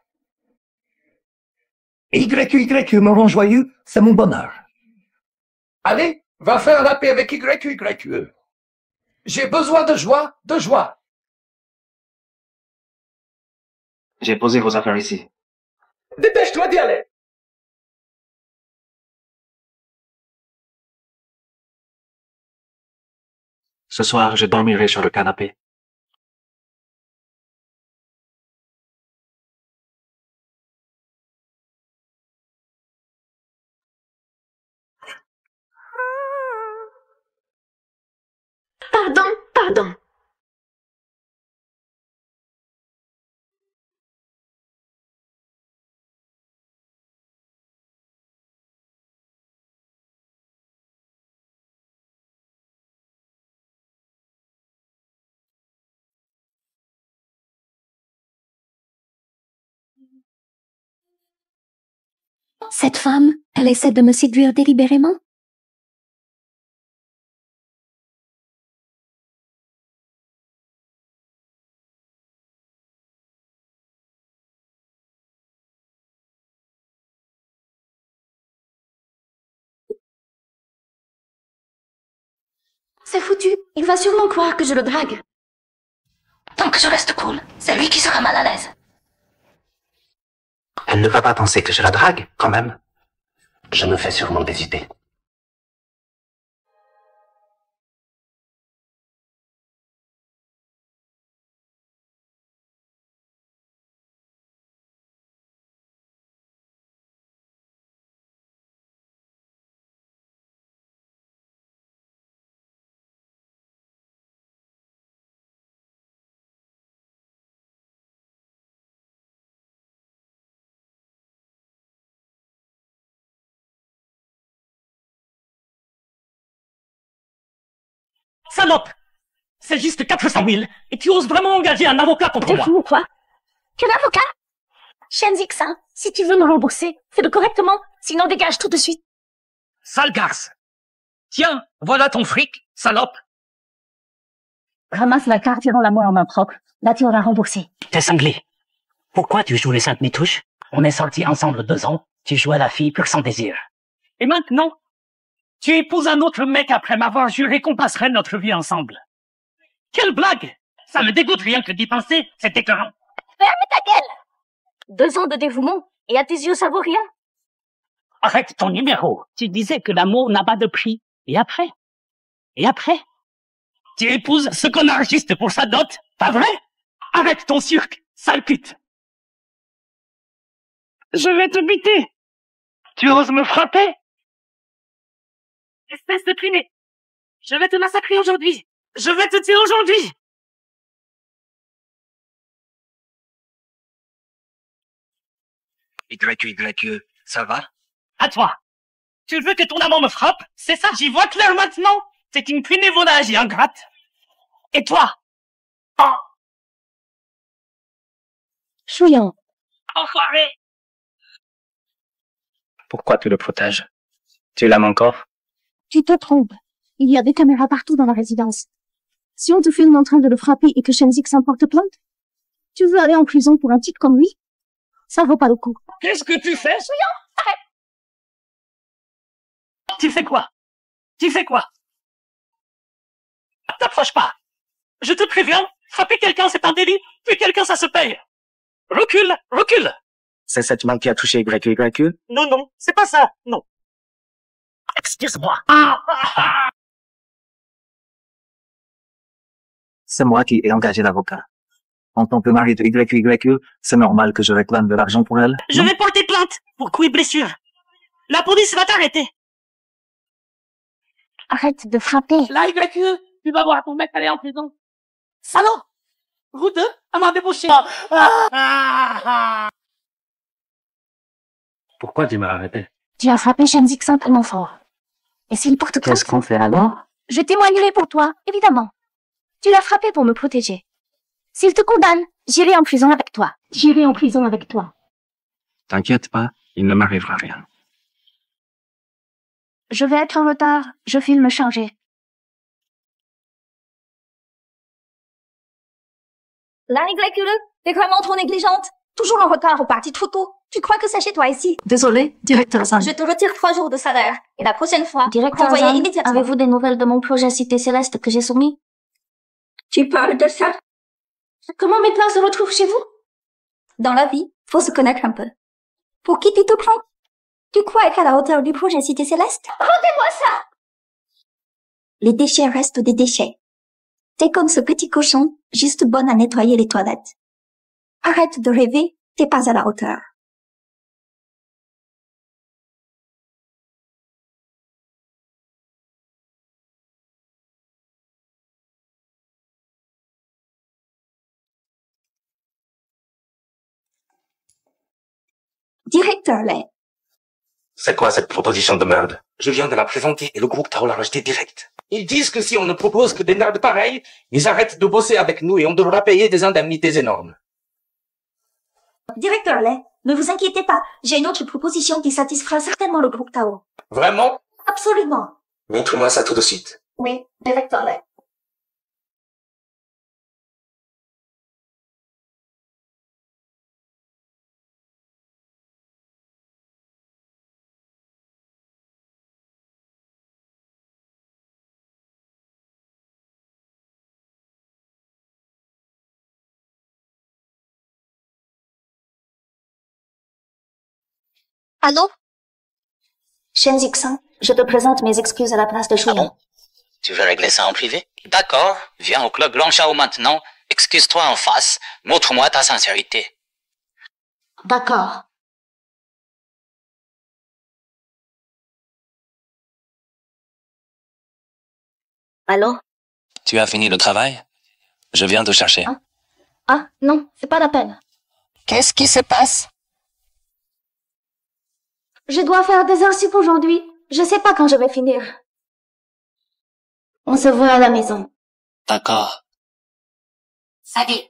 Speaker 7: Et YYE me rend joyeux, c'est mon bonheur. Allez, va faire la paix avec YYE. J'ai besoin de joie, de joie.
Speaker 3: J'ai posé vos affaires ici.
Speaker 7: Dépêche-toi d'y aller.
Speaker 3: Ce soir, je dormirai sur le canapé.
Speaker 1: Pardon.
Speaker 2: Cette femme, elle essaie de me séduire délibérément?
Speaker 5: C'est foutu. Il va sûrement croire que je le drague. Tant que je reste cool, c'est lui qui sera mal à l'aise.
Speaker 9: Elle ne va pas penser que je la drague, quand même.
Speaker 12: Je me fais sûrement des idées.
Speaker 9: Salope! C'est juste 400 000 et tu oses vraiment engager un avocat contre moi?
Speaker 5: T'es fou ou quoi? Quel avocat? Shenzix-san, si tu veux me rembourser, fais-le correctement, sinon dégage tout de suite.
Speaker 9: Sale garce! Tiens, voilà ton fric, salope!
Speaker 5: Ramasse la carte et rends-la moi en main propre. Là, tu auras remboursé.
Speaker 9: T'es cinglé. Pourquoi tu joues les saintes mitouches? On est sortis ensemble 2 ans, tu joues à la fille pur sans désir. Et maintenant, tu épouses un autre mec après m'avoir juré qu'on passerait notre vie ensemble. Quelle blague! Ça me dégoûte rien que d'y penser, c'est écœurant.
Speaker 5: Ferme ta gueule! 2 ans de dévouement, et à tes yeux ça vaut rien?
Speaker 9: Arrête ton numéro. Tu disais que l'amour n'a pas de prix. Et après? Tu épouses ce connard juste pour sa dot, pas vrai? Arrête ton cirque, sale pute! Je vais te buter! Tu oses me frapper? Espèce de traînée! Je vais te massacrer aujourd'hui! Je vais te tuer aujourd'hui!
Speaker 12: YYE, ça va?
Speaker 9: À toi! Tu veux que ton amant me frappe? C'est ça? J'y vois clair maintenant! C'est une puinée volage et ingrate! Et toi? Oh!
Speaker 2: Chouillant.
Speaker 9: Enfoiré!
Speaker 3: Pourquoi tu le protèges? Tu l'aimes encore?
Speaker 2: Tu te trompes. Il y a des caméras partout dans la résidence. Si on te filme en train de le frapper et que Shenzix s'en porte plainte, tu veux aller en prison pour un type comme lui? Ça vaut pas le coup.
Speaker 9: Qu'est-ce que tu fais? Arrête! Tu fais quoi? T'approches pas! Je te préviens, frapper quelqu'un c'est un délit, tuer quelqu'un ça se paye! Recule, recule.
Speaker 3: C'est cette main qui a touché YQYQ?
Speaker 9: Non, non, c'est pas ça, non. Excuse-moi.
Speaker 3: C'est moi qui ai engagé l'avocat. En tant que mari de YQYQ, c'est normal que je réclame de l'argent pour elle.
Speaker 9: Je vais porter plainte pour coups et blessures. La police va t'arrêter.
Speaker 2: Arrête de frapper.
Speaker 7: La YQ, tu vas voir ton mec aller en prison. Salaud! Vous deux, elle m'a débauché.
Speaker 3: Pourquoi tu m'as arrêté?
Speaker 2: Tu as frappé Shenzik simplement fort. Et s'il porte plainte...
Speaker 3: Qu'est-ce qu'on fait alors?
Speaker 2: Je témoignerai pour toi, évidemment. Tu l'as frappé pour me protéger. S'il te condamne, j'irai en prison avec toi. J'irai en prison avec toi.
Speaker 3: T'inquiète pas, il ne m'arrivera rien.
Speaker 2: Je vais être en retard. Je filme chargé. La YQ, t'es vraiment trop négligente. Toujours en retard au parti de photo. Tu crois que c'est chez toi ici?
Speaker 5: Désolé, directeur Zhang.
Speaker 2: Je te retire 3 jours de salaire. Et la prochaine fois,
Speaker 5: Directeur
Speaker 2: renvoyez
Speaker 5: Zhang,
Speaker 2: immédiatement.
Speaker 5: avez-vous des nouvelles de mon projet Cité Céleste que j'ai soumis?
Speaker 2: Tu parles de ça?
Speaker 5: Comment mes plans se retrouvent chez vous?
Speaker 2: Dans la vie, faut se connaître un peu. Pour qui tu te prends? Tu crois être à la hauteur du projet Cité Céleste?
Speaker 5: Rendez-moi ça!
Speaker 2: Les déchets restent des déchets. T'es comme ce petit cochon, juste bonne à nettoyer les toilettes. Arrête de rêver, t'es pas à la hauteur. Directeur Lay.
Speaker 8: C'est quoi cette proposition de merde?
Speaker 13: Je viens de la présenter et le groupe Tao l'a rejeté direct. Ils disent que si on ne propose que des merdes pareilles, ils arrêtent de bosser avec nous et on devra payer des indemnités énormes.
Speaker 2: Directeur Lay, ne vous inquiétez pas, j'ai une autre proposition qui satisfera certainement le groupe Tao.
Speaker 13: Vraiment?
Speaker 2: Absolument.
Speaker 8: Montre-moi ça tout de suite.
Speaker 2: Oui, directeur Lay.
Speaker 5: Allô? Shenzik-san, je te présente mes excuses à la place de Shuyan.
Speaker 9: Tu veux régler ça en privé? D'accord, viens au club Grand Chao maintenant, excuse-toi en face, montre-moi ta sincérité.
Speaker 5: D'accord. Allô?
Speaker 9: Tu as fini le travail? Je viens te chercher.
Speaker 5: Ah, non, c'est pas la peine.
Speaker 9: Qu'est-ce qui se passe?
Speaker 5: Je dois faire des heures sup aujourd'hui. Je sais pas quand je vais finir. On se voit à la maison.
Speaker 9: D'accord.
Speaker 5: Salut.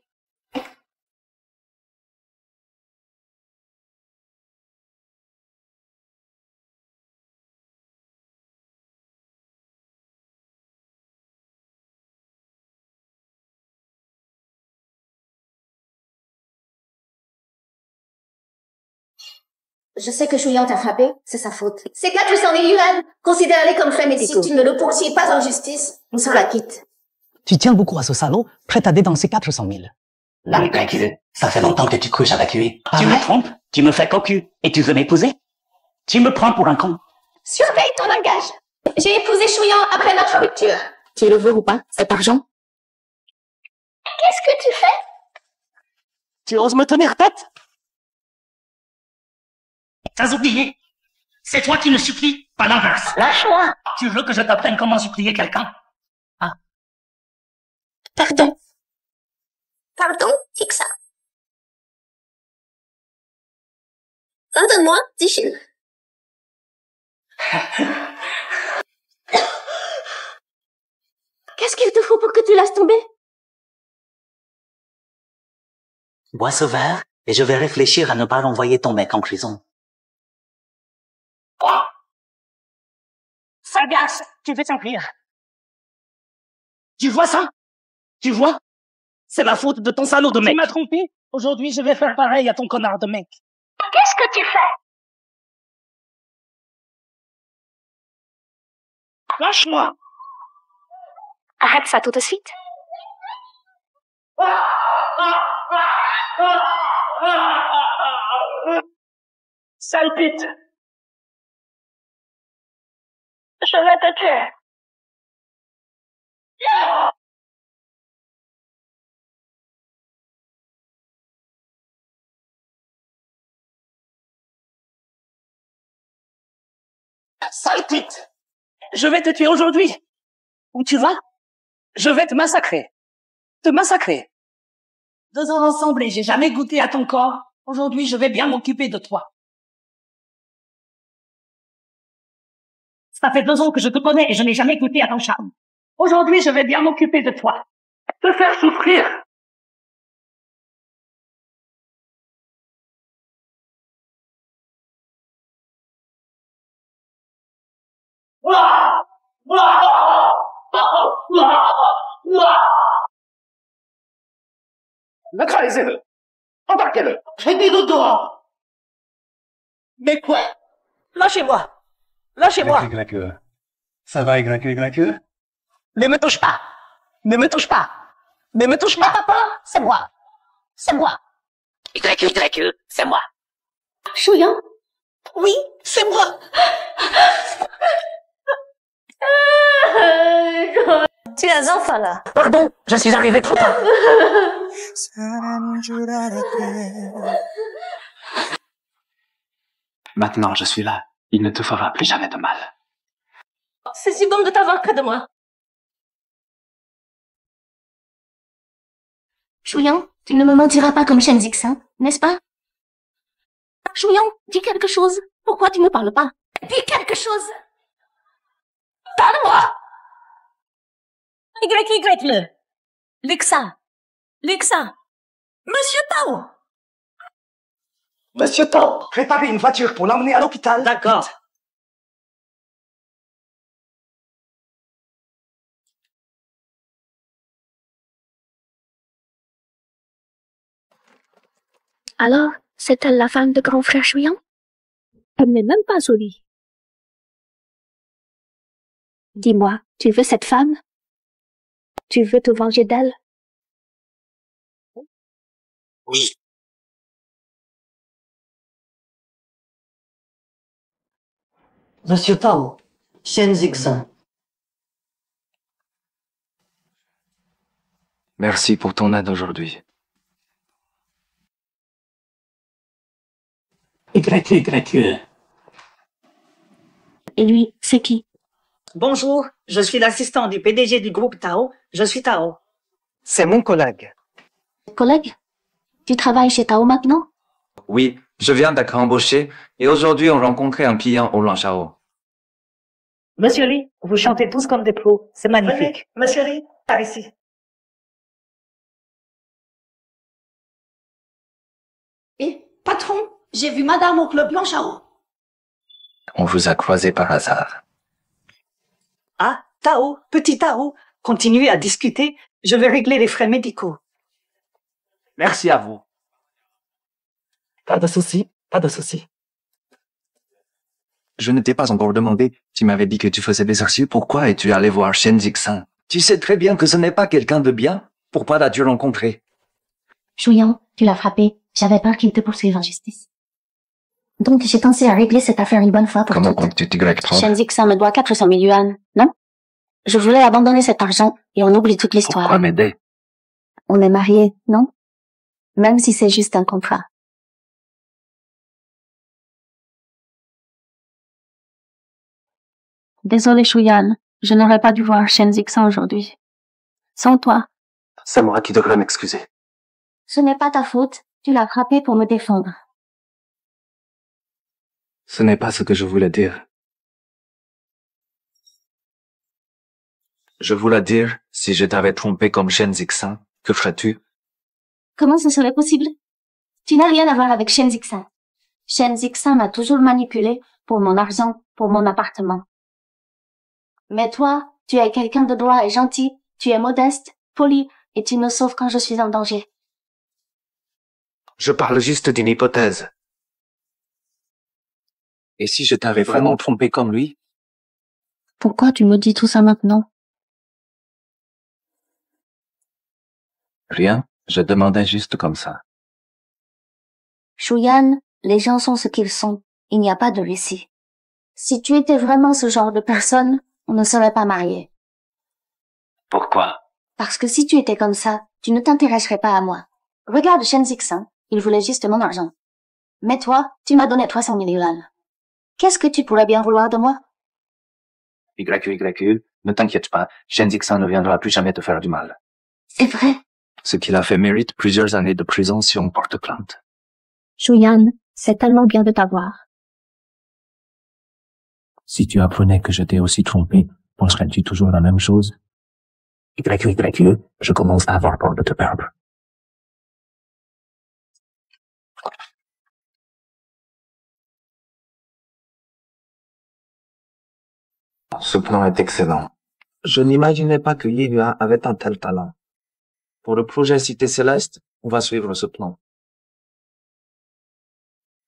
Speaker 5: Je sais que Shuyan t'a frappé, c'est sa faute. C'est 400 000 yuan. Considère-les comme frais médicaux. Si tu ne le poursuis pas en justice, on se la quitte.
Speaker 15: Tu tiens beaucoup à ce salaud, prêt à dépenser 400 000.
Speaker 9: La YQ, ça fait longtemps que tu couches avec lui. Tu me trompes, tu me fais cocu, et tu veux m'épouser? Tu me prends pour un con.
Speaker 5: Surveille ton langage. J'ai épousé Shuyan après notre rupture. Tu le veux ou pas, cet argent? Qu'est-ce que tu fais?
Speaker 9: Tu oses me tenir tête? T'as oublié. C'est toi qui me supplies, pas l'inverse.
Speaker 5: Lâche-moi.
Speaker 9: Tu veux que je t'apprenne comment supplier quelqu'un? Ah.
Speaker 5: Pardon. Pardon, Tixa. Pardonne-moi, dit-il. Qu'est-ce qu'il te faut pour que tu laisses tomber?
Speaker 9: Bois ce verre, et je vais réfléchir à ne pas renvoyer ton mec en prison. Sagace, tu veux t'enfuir. Tu vois ça? Tu vois? C'est la faute de ton salaud de mec. Tu m'as trompé. Aujourd'hui, je vais faire pareil à ton connard de mec.
Speaker 5: Qu'est-ce que tu fais?
Speaker 9: Lâche-moi.
Speaker 5: Arrête ça tout de suite.
Speaker 9: Sale pute!
Speaker 5: Je vais te tuer.
Speaker 9: Sale pute! Je vais te tuer aujourd'hui! Où tu vas? Je vais te massacrer! Te massacrer! 2 ans ensemble et j'ai jamais goûté à ton corps. Aujourd'hui, je vais bien m'occuper de toi. Ça fait 2 ans que je te connais et je n'ai jamais goûté à ton charme. Aujourd'hui, je vais bien m'occuper de toi. Te faire souffrir.
Speaker 4: Neutralisez-le. Embarquez-le. Jetez-le dehors.
Speaker 9: Mais quoi?
Speaker 1: Lâchez-moi. Lâchez-moi.
Speaker 16: YE. Ça va, YE?
Speaker 9: Ne me touche pas. Ne me touche pas. Ne me touche pas, papa. C'est moi. C'est moi. YE, c'est moi.
Speaker 5: Chouyan?
Speaker 9: Oui, c'est moi.
Speaker 2: Tu es enfant là.
Speaker 9: Pardon, je suis arrivé trop tard.
Speaker 10: Maintenant, je suis là. Il ne te fera plus jamais de mal.
Speaker 5: C'est si bon de t'avoir près de moi.
Speaker 2: Chouyan, tu ne me mentiras pas comme Shen Zixin, n'est-ce pas? Chouyan, dis quelque chose. Pourquoi tu ne parles pas? Dis quelque chose.
Speaker 9: Parle-moi. YE. Lexa. Lexa. Monsieur Tao.
Speaker 4: Monsieur Tao, préparez une voiture pour l'emmener à l'hôpital.
Speaker 9: D'accord.
Speaker 2: Alors, c'est elle la femme de grand frère Chouyan?
Speaker 5: Elle n'est même pas jolie.
Speaker 2: Dis-moi, tu veux cette femme? Tu veux te venger d'elle?
Speaker 13: Oui.
Speaker 4: Monsieur Tao, Shen Zixin.
Speaker 10: Merci pour ton aide aujourd'hui.
Speaker 9: YE.
Speaker 2: Et lui, c'est qui?
Speaker 9: Bonjour, je suis l'assistant du PDG du groupe Tao. Je suis Tao.
Speaker 4: C'est mon collègue.
Speaker 2: Collègue? Tu travailles chez Tao maintenant?
Speaker 3: Oui, je viens d'être embauché et aujourd'hui on rencontrait un client au Lanchao.
Speaker 9: Monsieur Lee, vous chantez tous comme des pros. C'est magnifique. Monsieur Lee, par ici.
Speaker 5: Et, patron, j'ai vu madame au club Blanchao.
Speaker 10: On vous a croisé par hasard.
Speaker 9: Ah, Tao, petit Tao, continuez à discuter. Je vais régler les frais médicaux.
Speaker 4: Merci à vous. Pas de souci, pas de souci.
Speaker 10: Je ne t'ai pas encore demandé. Tu m'avais dit que tu faisais des archives. Pourquoi es-tu allé voir Shen Zixin? Tu sais très bien que ce n'est pas quelqu'un de bien. Pourquoi l'as-tu rencontré?
Speaker 2: Chouyan, tu l'as frappé. J'avais peur qu'il te poursuive en justice. Donc, j'ai pensé à régler cette affaire une bonne fois pour
Speaker 10: Comment
Speaker 2: toutes.
Speaker 10: comptes-tu t'y prendre?
Speaker 2: Shen Zixin me doit 400 000 yuan, non? Je voulais abandonner cet argent et on oublie toute l'histoire.
Speaker 10: Pourquoi m'aider?
Speaker 2: On est mariés, non? Même si c'est juste un contrat. Désolé, Chouyan. Je n'aurais pas dû voir Shen Zixin aujourd'hui. Sans toi.
Speaker 12: C'est moi qui devrais m'excuser.
Speaker 2: Ce n'est pas ta faute. Tu l'as frappé pour me défendre.
Speaker 10: Ce n'est pas ce que je voulais dire. Je voulais dire, si je t'avais trompé comme Shen Zixin, que ferais-tu?
Speaker 2: Comment ce serait possible? Tu n'as rien à voir avec Shen Zixin. Shen Zixin m'a toujours manipulé pour mon argent, pour mon appartement. Mais toi, tu es quelqu'un de droit et gentil, tu es modeste, poli, et tu me sauves quand je suis en danger.
Speaker 10: Je parle juste d'une hypothèse. Et si je t'avais vraiment trompé comme lui?
Speaker 2: Pourquoi tu me dis tout ça maintenant?
Speaker 10: Rien, je demandais juste comme ça.
Speaker 2: Shuyan, les gens sont ce qu'ils sont. Il n'y a pas de récit. Si tu étais vraiment ce genre de personne, on ne serait pas mariés.
Speaker 3: Pourquoi?
Speaker 2: Parce que si tu étais comme ça, tu ne t'intéresserais pas à moi. Regarde Shen Zixin, il voulait juste mon argent. Mais toi, tu m'as donné 300 000 yuan. Qu'est-ce que tu pourrais bien vouloir de moi?
Speaker 10: YQ, ne t'inquiète pas, Shen Zixin ne viendra plus jamais te faire du mal.
Speaker 2: C'est vrai.
Speaker 10: Ce qu'il a fait mérite plusieurs années de prison si on porte plainte.
Speaker 2: Shuyan, c'est tellement bien de t'avoir.
Speaker 11: Si tu apprenais que je t'ai aussi trompé, penserais-tu toujours la même chose? YQ, je commence à avoir peur de te perdre.
Speaker 12: Ce plan est excellent. Je n'imaginais pas que Yihua avait un tel talent.
Speaker 3: Pour le projet Cité Céleste, on va suivre ce plan.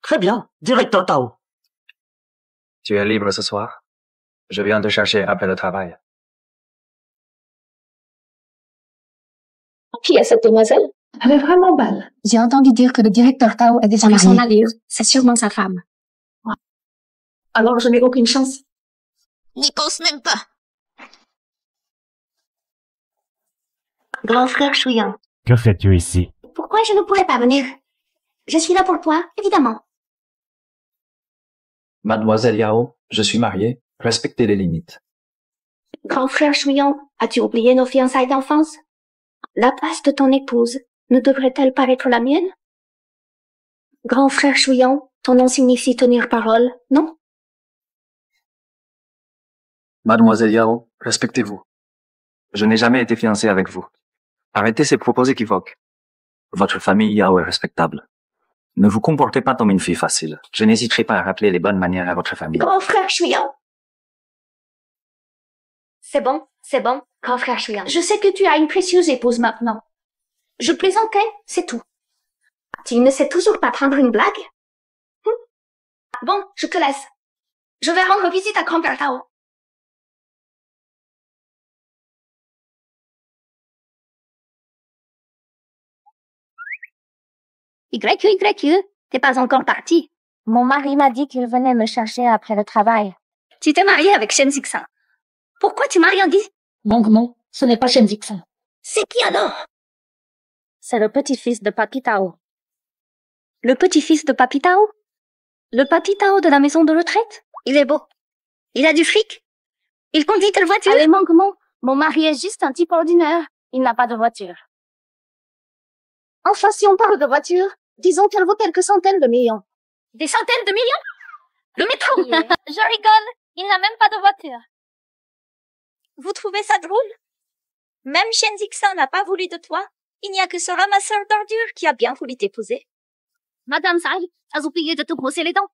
Speaker 4: Très bien, directeur Tao.
Speaker 3: Tu es libre ce soir? Je viens te chercher après le travail.
Speaker 5: Qui est cette demoiselle?
Speaker 1: Elle est vraiment belle.
Speaker 2: J'ai entendu dire que le directeur Tao est déjà
Speaker 5: À son
Speaker 2: marié.
Speaker 5: allure, c'est sûrement sa femme.
Speaker 1: Alors je n'ai aucune chance.
Speaker 5: N'y pense même pas.
Speaker 2: Grand frère Shuyan.
Speaker 11: Que fais-tu ici?
Speaker 2: Pourquoi je ne pourrais pas venir? Je suis là pour toi, évidemment.
Speaker 10: Mademoiselle Yao, je suis marié, respectez les limites.
Speaker 2: Grand frère Shuyan, as-tu oublié nos fiançailles d'enfance? La place de ton épouse ne devrait-elle pas être la mienne? Grand frère Shuyan, ton nom signifie tenir parole, non?
Speaker 10: Mademoiselle Yao, respectez-vous.
Speaker 3: Je n'ai jamais été fiancé avec vous. Arrêtez ces propos équivoques. Votre famille Yao est respectable. Ne vous comportez pas comme une fille facile. Je n'hésiterai pas à rappeler les bonnes manières à votre famille.
Speaker 2: Grand frère Shuyan. C'est bon, grand frère Shuyan. Je sais que tu as une précieuse épouse maintenant. Je plaisantais, c'est tout. Tu ne sais toujours pas prendre une blague? Bon, je te laisse. Je vais rendre visite à grand-père Tao. YQ, t'es pas encore parti. Mon mari m'a dit qu'il venait me chercher après le travail. Tu t'es marié avec Shen Zixin. Pourquoi tu m'as rien dit?
Speaker 5: Donc non, ce n'est pas Shen Zixin.
Speaker 2: C'est qui alors? C'est le petit-fils de Papi Tao. Le petit-fils de Papi Tao? Le Papi Tao de la maison de retraite? Il est beau. Il a du fric. Il conduit quelle voiture? Allez, manquement. Mon mari est juste un type ordinaire. Il n'a pas de voiture. Enfin, si on parle de voiture, disons qu'elle vaut quelques centaines de millions. Des centaines de millions? Le métro! Je rigole. Il n'a même pas de voiture. Vous trouvez ça drôle? Même Shen Zixin n'a pas voulu de toi. Il n'y a que ce ramasseur d'ordures qui a bien voulu t'épouser. Madame Sai, t'as oublié de te brosser les dents.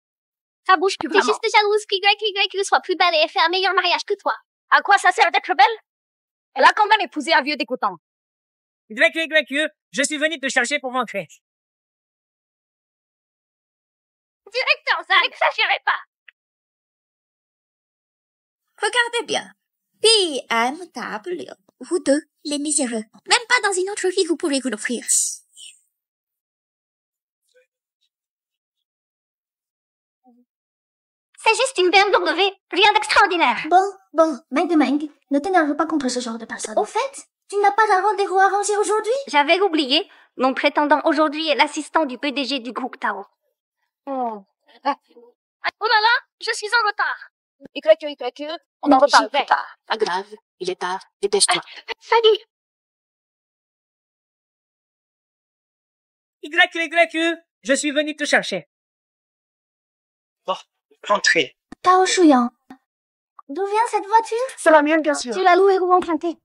Speaker 2: Ta bouche plus vraiment. T'es juste jalouse qu'YQ soit plus belle et ait fait un meilleur mariage que toi. À quoi ça sert d'être belle? Elle a quand même épousé un vieux dégoûtant.
Speaker 17: YQ, je suis venu te chercher pour m'entrer.
Speaker 2: Directeur Sai, n'exagérez pas.
Speaker 5: Regardez bien. BMW. Vous deux, les miséreux. Même pas dans une autre vie vous pourrez vous l'offrir.
Speaker 2: C'est juste une BMW, rien d'extraordinaire. Bon, Meng, ne t'énerve pas contre ce genre de personne. Au fait, tu n'as pas un rendez-vous arrangé aujourd'hui? J'avais oublié. Mon prétendant aujourd'hui est l'assistant du PDG du groupe Tao. Oh là là, je suis en retard.
Speaker 5: YQ, on en reparle plus tard. Pas grave, il est tard, dépêche-toi.
Speaker 2: Salut.
Speaker 17: YQ, je suis venu te chercher.
Speaker 4: Bon, rentrez.
Speaker 2: Tao Shuyan. D'où vient cette voiture?
Speaker 4: C'est la mienne, bien sûr.
Speaker 2: Tu l'as louée ou empruntée?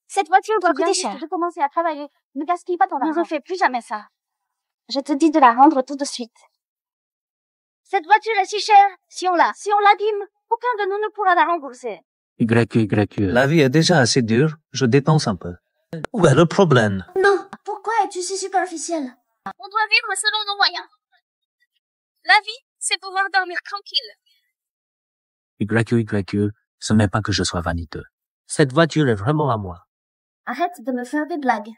Speaker 2: Cette voiture doit coûter cher. De commencer à travailler. Ne gaspille pas ton argent. Ne refais plus jamais ça. Je te dis de la rendre tout de suite. Cette voiture est si chère. Si on l'abîme, aucun de nous ne pourra la rembourser.
Speaker 11: YQ.
Speaker 3: La vie est déjà assez dure, je dépense un peu. Où est le problème?
Speaker 2: Non. Pourquoi es-tu si superficiel?
Speaker 5: On doit vivre selon nos moyens. La vie, c'est pouvoir dormir tranquille.
Speaker 11: YQ, ce n'est pas que je sois vaniteux. Cette voiture est vraiment à moi.
Speaker 2: Arrête de me faire des blagues.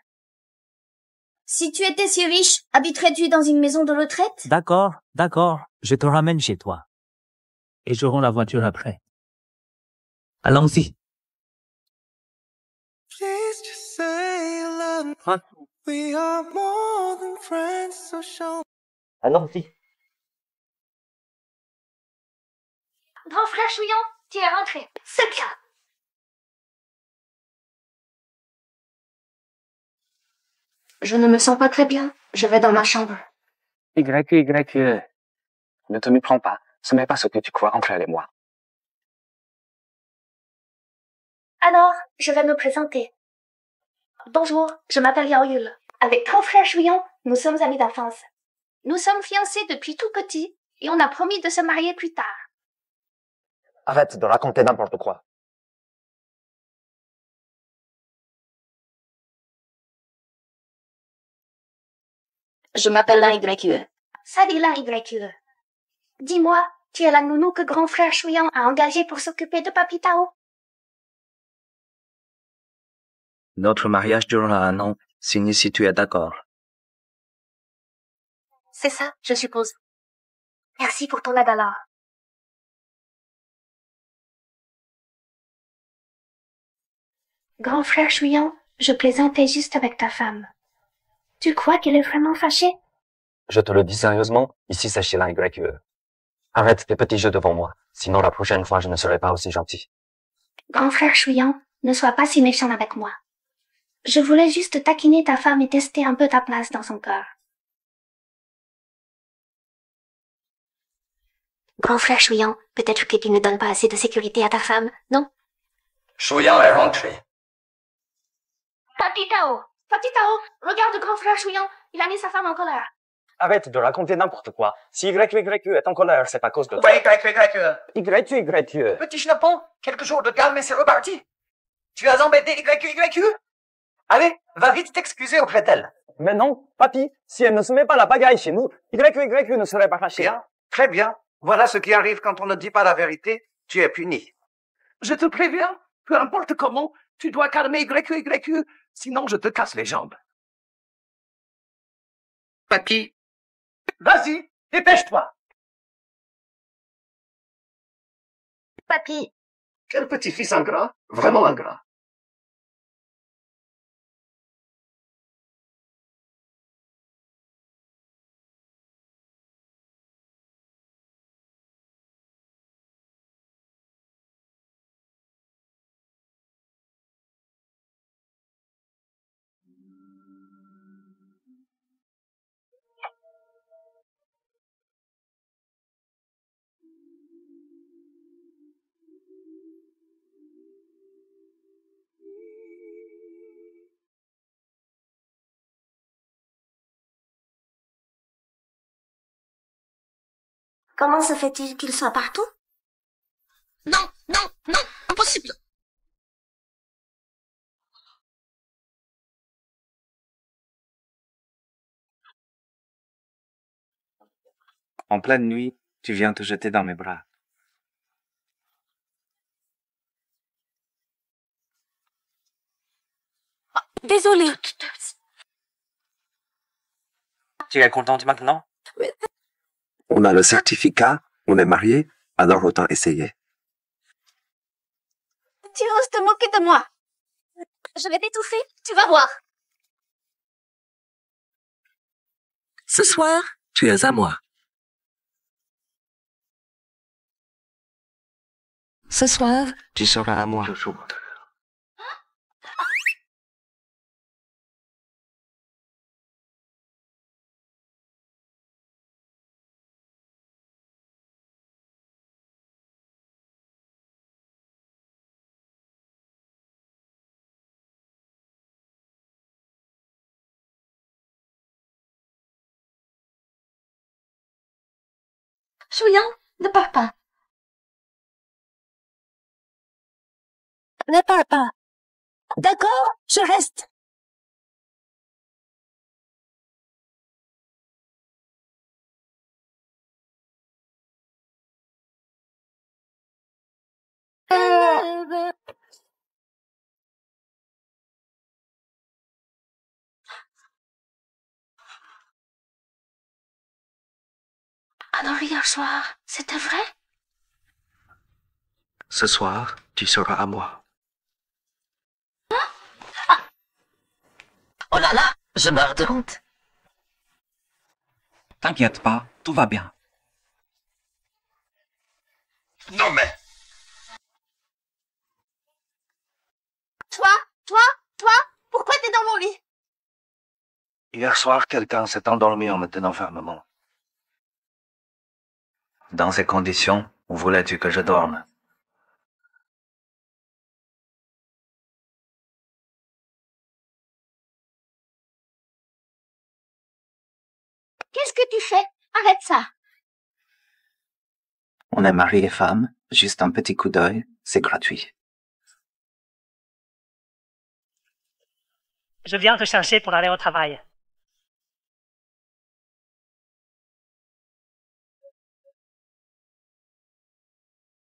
Speaker 2: Si tu étais si riche, habiterais-tu dans une maison de retraite?
Speaker 11: D'accord, d'accord, je te ramène chez toi. Et je rends la voiture après. Allons-y.
Speaker 18: Please just say you love me. We are more than friends, so show.
Speaker 4: Allons-y.
Speaker 2: Grand frère Chouillon, tu es rentré. C'est bien. Je ne me sens pas très bien. Je vais dans ma chambre.
Speaker 10: YQ. Ne te méprends pas. Ce n'est pas ce que tu crois entre elle et moi.
Speaker 2: Alors, je vais me présenter. Bonjour, je m'appelle Yao Yul. Avec grand frère Chouillon, nous sommes amis d'enfance. Nous sommes fiancés depuis tout petit et on a promis de se marier plus tard.
Speaker 12: Arrête de raconter n'importe quoi.
Speaker 2: Je m'appelle la YE. Salut la YE. Dis-moi, tu es la nounou que grand frère Chouillon a engagée pour s'occuper de Papi Tao?
Speaker 3: Notre mariage durera 1 an, si tu es d'accord.
Speaker 2: C'est ça, je suppose. Merci pour ton aide alors. Grand frère Chouillon, je plaisantais juste avec ta femme. Tu crois qu'elle est vraiment fâchée?
Speaker 12: Je te le dis sérieusement, ici c'est chez la YE. Arrête tes petits jeux devant moi, sinon la prochaine fois je ne serai pas aussi gentil.
Speaker 2: Grand frère Chouillon, ne sois pas si méchant avec moi. Je voulais juste taquiner ta femme et tester un peu ta place dans son cœur. Grand frère Chouillon, peut-être que tu ne donnes pas assez de sécurité à ta femme, non?
Speaker 13: Chouillon est rentré.
Speaker 2: Papi Tao, regarde grand frère Chouillon, il a mis sa femme en colère.
Speaker 12: Arrête de raconter n'importe quoi. Si YQ est en colère, c'est à cause de toi.
Speaker 13: Ouais,
Speaker 12: YQ.
Speaker 13: Petit schnappon, quelques jours de calme et c'est reparti. Tu as embêté YQ. Allez, va vite t'excuser auprès d'elle.
Speaker 12: Mais non, papy, si elle ne se met pas la pagaille chez nous, YQ ne serait pas fâché.
Speaker 13: Bien, très bien. Voilà ce qui arrive quand on ne dit pas la vérité. Tu es puni.
Speaker 7: Je te préviens, peu importe comment, tu dois calmer YQ, sinon je te casse les jambes.
Speaker 13: Papy.
Speaker 7: Vas-y, dépêche-toi.
Speaker 2: Papy.
Speaker 7: Quel petit-fils ingrat, vraiment ingrat.
Speaker 2: Comment se fait-il qu'il soit partout?
Speaker 1: Non, impossible.
Speaker 3: En pleine nuit, tu viens te jeter dans mes bras.
Speaker 1: Désolée.
Speaker 3: Tu es contente maintenant?
Speaker 14: On a le certificat, on est mariés, alors autant essayer.
Speaker 2: Tu oses te moquer de moi. Je vais t'étouffer, tu vas voir.
Speaker 14: Ce soir, tu es à moi. Ce soir, tu seras à moi.
Speaker 1: Chouillon, ne pars pas.
Speaker 2: Ne pars pas. D'accord, je reste.
Speaker 5: Alors hier soir, c'était vrai?
Speaker 12: Ce soir, tu seras à moi.
Speaker 1: Oh là là, je meurs de honte.
Speaker 9: T'inquiète pas, tout va bien.
Speaker 8: Non mais...
Speaker 5: Toi, pourquoi t'es dans mon lit?
Speaker 3: Hier soir, quelqu'un s'est endormi en me tenant fermement. Dans ces conditions, où voulais-tu que je dorme?
Speaker 5: Qu'est-ce que tu fais? Arrête ça.
Speaker 11: On est mari et femme, juste un petit coup d'œil, c'est gratuit.
Speaker 15: Je viens te chercher pour aller au travail.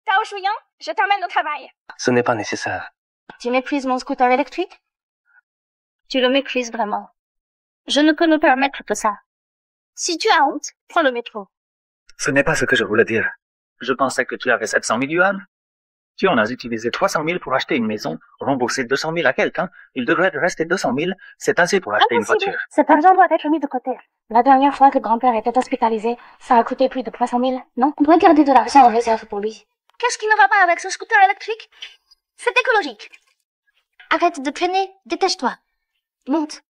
Speaker 2: Tao Shuyan, je t'emmène au travail.
Speaker 12: Ce n'est pas nécessaire.
Speaker 2: Tu méprises mon scooter électrique? Tu le méprises vraiment. Je ne peux me permettre que ça. Si tu as honte, prends le métro.
Speaker 3: Ce n'est pas ce que je voulais dire. Je pensais que tu avais 700 000 yuan. Tu en as utilisé 300 000 pour acheter une maison, rembourser 200 000 à quelqu'un. Il devrait te rester 200 000. C'est assez pour acheter une voiture.
Speaker 2: Cet argent doit être mis de côté. La dernière fois que grand-père était hospitalisé, ça a coûté plus de 300 000, non? On doit garder de l'argent en réserve pour lui. Qu'est-ce qui ne va pas avec ce scooter électrique? C'est écologique. Arrête de traîner, dépêche-toi. Monte.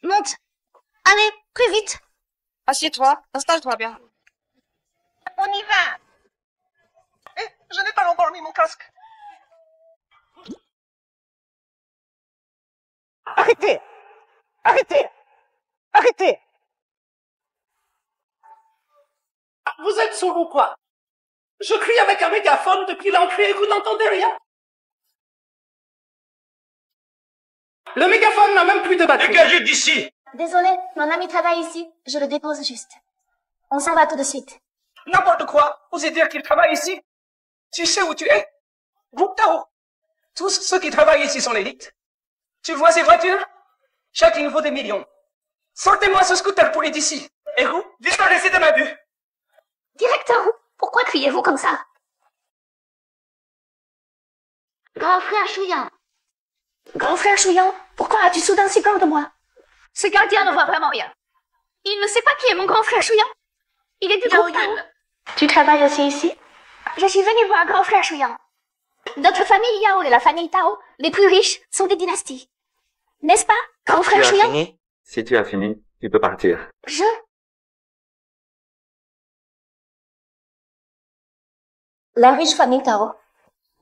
Speaker 2: Monte. Allez, plus vite.
Speaker 7: Assieds-toi, installe-toi bien.
Speaker 2: On y va.
Speaker 7: Je n'ai pas encore mis mon casque.
Speaker 8: Arrêtez! Arrêtez! Arrêtez! Vous êtes sourd ou quoi? Je crie avec un mégaphone depuis l'entrée et vous n'entendez rien? Le mégaphone n'a même plus de batterie. Dégagez d'ici!
Speaker 2: Désolé, mon ami travaille ici. Je le dépose juste. On s'en va tout de suite.
Speaker 8: N'importe quoi! Osez dire qu'il travaille ici? Tu sais où tu es? Groupe Tao. Tous ceux qui travaillent ici sont l'élite. Tu vois ces voitures? Chacune vaut des millions. Sortez-moi ce scooter pourri d'ici. Et vous, disparaissez de ma vue.
Speaker 5: Directeur, pourquoi criez-vous comme ça? Grand frère Chouyan. Grand frère Chouyan, pourquoi as-tu soudain si peur de moi? Ce gardien ne voit vraiment rien. Il ne sait pas qui est mon grand frère Chouyan. Il est du groupe Tao.
Speaker 2: Tu travailles aussi ici?
Speaker 5: Je suis venue voir grand frère Chouyan. Notre famille Yao et la famille Tao, les plus riches, sont des dynasties. N'est-ce pas, grand frère Chouyan?
Speaker 3: Fini? Si tu as fini, tu peux partir.
Speaker 5: La riche famille Tao.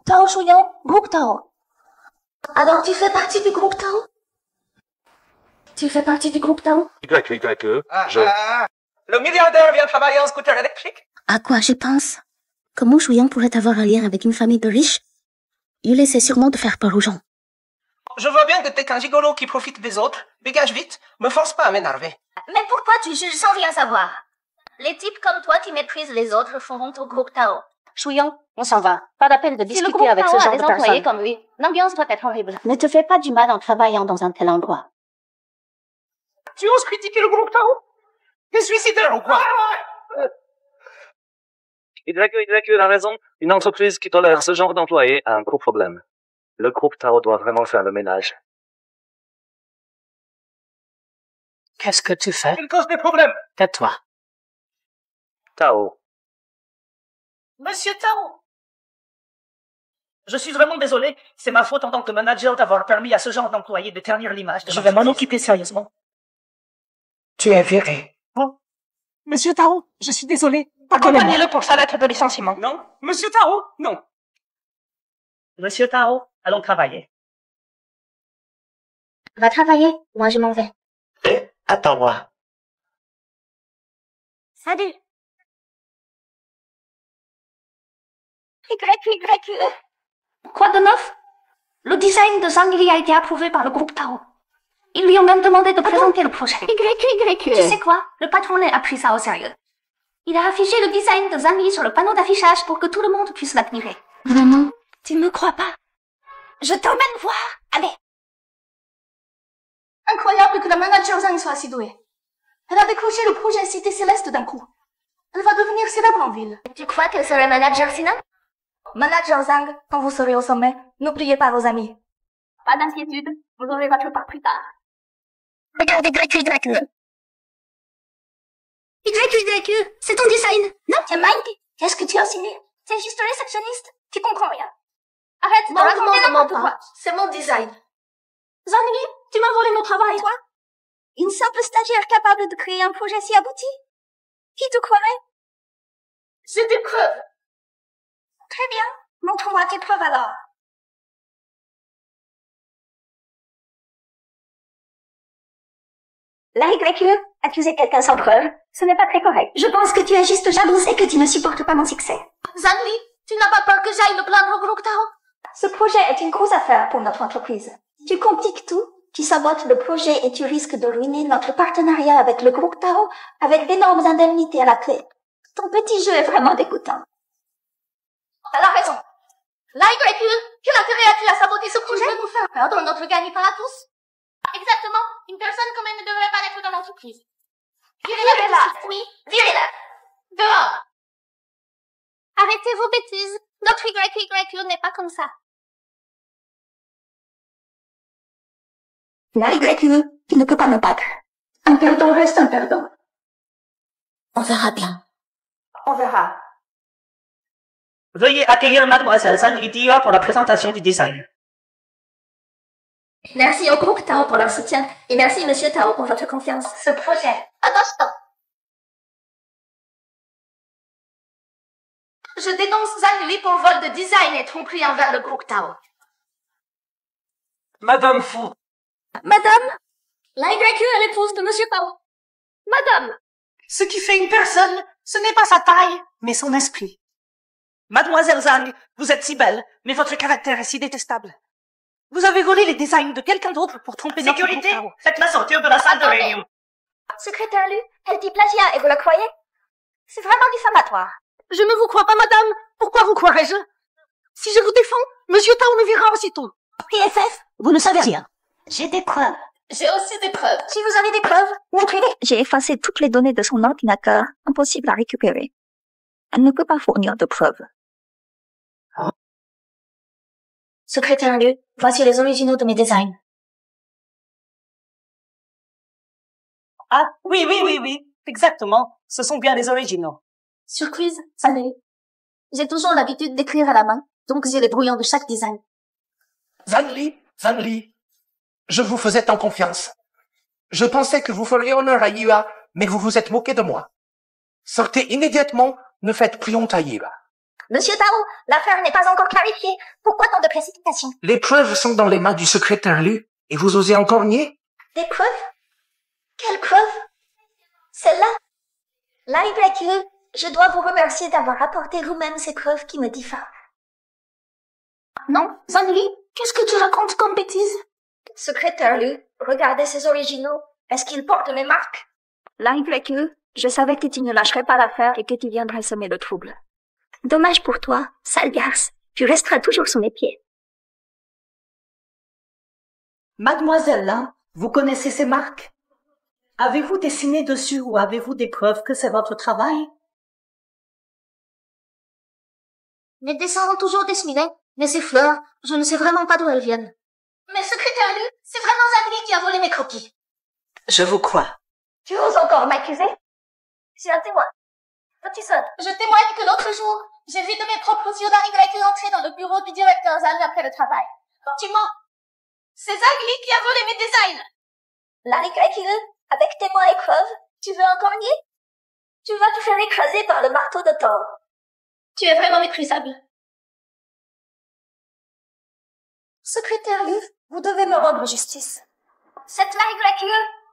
Speaker 5: Tao Chouyan, groupe Tao. Alors tu fais partie du groupe Tao? Tu fais partie du groupe Tao?
Speaker 8: Le milliardaire vient travailler en scooter électrique?
Speaker 2: À quoi je pense? Comment Chouyan pourrait avoir un lien avec une famille de riches? Il essaie sûrement de faire peur aux gens.
Speaker 8: Je vois bien que t'es qu'un gigolo qui profite des autres. Dégage vite, me force pas à m'énerver.
Speaker 5: Mais pourquoi tu juges sans rien savoir? Les types comme toi qui méprisent les autres feront au groupe Tao.
Speaker 2: Chouyan, on s'en va. Pas la peine de discuter avec ce genre de personnes. Comme lui. L'ambiance doit être horrible. Ne te fais pas du mal en travaillant dans un tel endroit.
Speaker 8: Tu oses critiquer le groupe Tao? T'es suicidaire ou quoi?
Speaker 3: Il a raison. Une entreprise qui tolère ce genre d'employés a un gros problème. Le groupe Tao doit vraiment faire le ménage.
Speaker 15: Qu'est-ce que tu fais?
Speaker 8: Il cause des problèmes.
Speaker 15: Tais-toi.
Speaker 3: Tao.
Speaker 8: Monsieur Tao. Je suis vraiment désolé. C'est ma faute en tant que manager d'avoir permis à ce genre d'employé de ternir l'image de
Speaker 7: Je vais m'en occuper sérieusement. Tu es viré. Oh. Monsieur Tao, je suis désolé.
Speaker 8: Accompagnez-le pour sa lettre de licenciement. Non. Monsieur Tao, non.
Speaker 15: Monsieur Tao, allons travailler.
Speaker 2: Va travailler, moi je m'en vais.
Speaker 8: Attends-moi.
Speaker 2: Salut.
Speaker 5: Quoi de neuf? Le design de Zhang Li a été approuvé par le groupe Tao. Ils lui ont même demandé de présenter le projet. Tu sais quoi? Le patron a pris ça au sérieux. Il a affiché le design de Zhang Li sur le panneau d'affichage pour que tout le monde puisse l'admirer.
Speaker 2: Vraiment? Tu me crois pas?
Speaker 5: Je t'emmène voir. Allez. Incroyable que le manager Zhang soit si doué. Elle a décroché le projet Cité Céleste d'un coup. Elle va devenir célèbre en ville.
Speaker 2: Tu crois qu'elle serait manager sinon?
Speaker 5: Manager Zhang, quand vous serez au sommet, n'oubliez pas vos amis.
Speaker 2: Pas d'inquiétude, vous aurez votre part plus tard. Regarde YQ. YQ, c'est ton design. Non, c'est Mike. Qu'est-ce que tu as signé? C'est juste réceptionniste. Tu comprends rien. Arrête de raconter n'importe quoi.
Speaker 5: C'est mon design.
Speaker 2: Zanli, tu m'as volé mon travail. Toi? Une simple stagiaire capable de créer un projet si abouti? Qui te croirait?
Speaker 5: J'ai des preuves.
Speaker 2: Très bien. Montre-moi tes preuves alors. La YQ, accuser quelqu'un sans preuve, ce n'est pas très correct. Je pense que tu es juste jalouse et que tu ne supportes pas mon succès.
Speaker 5: Zanli, tu n'as pas peur que j'aille me plaindre au Groupe Tao?
Speaker 2: Ce projet est une grosse affaire pour notre entreprise. Tu compliques tout, tu sabotes le projet et tu risques de ruiner notre partenariat avec le Groupe Tao avec d'énormes indemnités à la clé. Ton petit jeu est vraiment dégoûtant.
Speaker 5: Elle a raison. La YQ, quel intérêt as-tu à saboter ce projet? Tu veux nous faire perdre notre gagne-pain à tous?
Speaker 2: Exactement. Une personne comme elle ne devrait pas être dans l'entreprise.
Speaker 5: Virez-la.
Speaker 2: Oui, virez-la.
Speaker 5: Dehors.
Speaker 2: Arrêtez vos bêtises. Notre YQ n'est pas comme ça. La YQ, tu ne peux pas me battre. Un perdant reste un perdant. On verra bien.
Speaker 5: On verra.
Speaker 9: Veuillez accueillir Mademoiselle Zhang Lidia pour la présentation du design.
Speaker 2: Merci au groupe Tao pour leur soutien et merci Monsieur Tao pour votre confiance. Ce projet.
Speaker 5: Attention. Je dénonce Zhang Li pour vol de design et tromperie envers le groupe Tao.
Speaker 7: Madame Fu.
Speaker 2: Madame, la YQ est l'épouse de Monsieur Tao. Madame.
Speaker 9: Ce qui fait une personne, ce n'est pas sa taille, mais son esprit. Mademoiselle Zhang, vous êtes si belle, mais votre caractère est si détestable. Vous avez volé les designs de quelqu'un d'autre pour tromper notre groupe Tao. Faites-la sortir de la salle de réunion.
Speaker 2: Secrétaire Lu, elle dit plagiat et vous la croyez? C'est vraiment diffamatoire.
Speaker 9: Je ne vous crois pas, madame. Pourquoi vous croirais-je? Si je vous défends, Monsieur Tao me verra aussitôt.
Speaker 2: PFF, vous ne savez rien. J'ai des preuves.
Speaker 5: J'ai aussi des preuves.
Speaker 2: Si vous avez des preuves, montrez-les. J'ai effacé toutes les données de son ordinateur, impossible à récupérer. Elle ne peut pas fournir de preuves. Secrétaire Lu, voici les originaux de mes designs.
Speaker 9: Ah, oui. Exactement. Ce sont bien les originaux.
Speaker 2: Surprise, Zanli. J'ai toujours l'habitude d'écrire à la main, donc j'ai les brouillons de chaque design.
Speaker 13: Zanli, je vous faisais tant confiance. Je pensais que vous feriez honneur à Yua, mais vous vous êtes moqué de moi. Sortez immédiatement, ne faites plus honte à Yua.
Speaker 2: Monsieur Tao, l'affaire n'est pas encore clarifiée. Pourquoi tant de précipitation?
Speaker 13: Les preuves sont dans les mains du secrétaire Lu, et vous osez encore nier?
Speaker 2: Des preuves? Quelles preuves? Celle-là? La YQ, je dois vous remercier d'avoir apporté vous-même ces preuves qui me diffament.
Speaker 5: Non, Zanli, qu'est-ce que tu racontes comme bêtise?
Speaker 2: Secrétaire Lu, regardez ces originaux. Est-ce qu'ils portent mes marques? La YQ, je savais que tu ne lâcherais pas l'affaire et que tu viendrais semer le trouble. Dommage pour toi, sale garce. Tu resteras toujours sous mes pieds.
Speaker 9: Mademoiselle Lin, vous connaissez ces marques? Avez-vous dessiné dessus ou avez-vous des preuves que c'est votre travail?
Speaker 2: Les dessins ont toujours dessinés, mais ces fleurs, je ne sais vraiment pas d'où elles viennent.
Speaker 5: Mais secrétaire Lu, c'est vraiment Zanli qui a volé mes croquis.
Speaker 9: Je vous crois.
Speaker 2: Tu oses encore m'accuser? Je suis un témoin. Petit saute.
Speaker 5: Je témoigne que l'autre jour, j'ai vu de mes propres yeux la YQ entrer dans le bureau du directeur Zhang après le travail. Tu mens. C'est Zanli qui a volé mes designs.
Speaker 2: La YQ, avec témoins et preuves, tu veux encore nier? Tu vas te faire écraser par le marteau de Thor.
Speaker 5: Tu es vraiment méprisable.
Speaker 2: Secrétaire Lu, vous devez me rendre justice. Cette la YQ,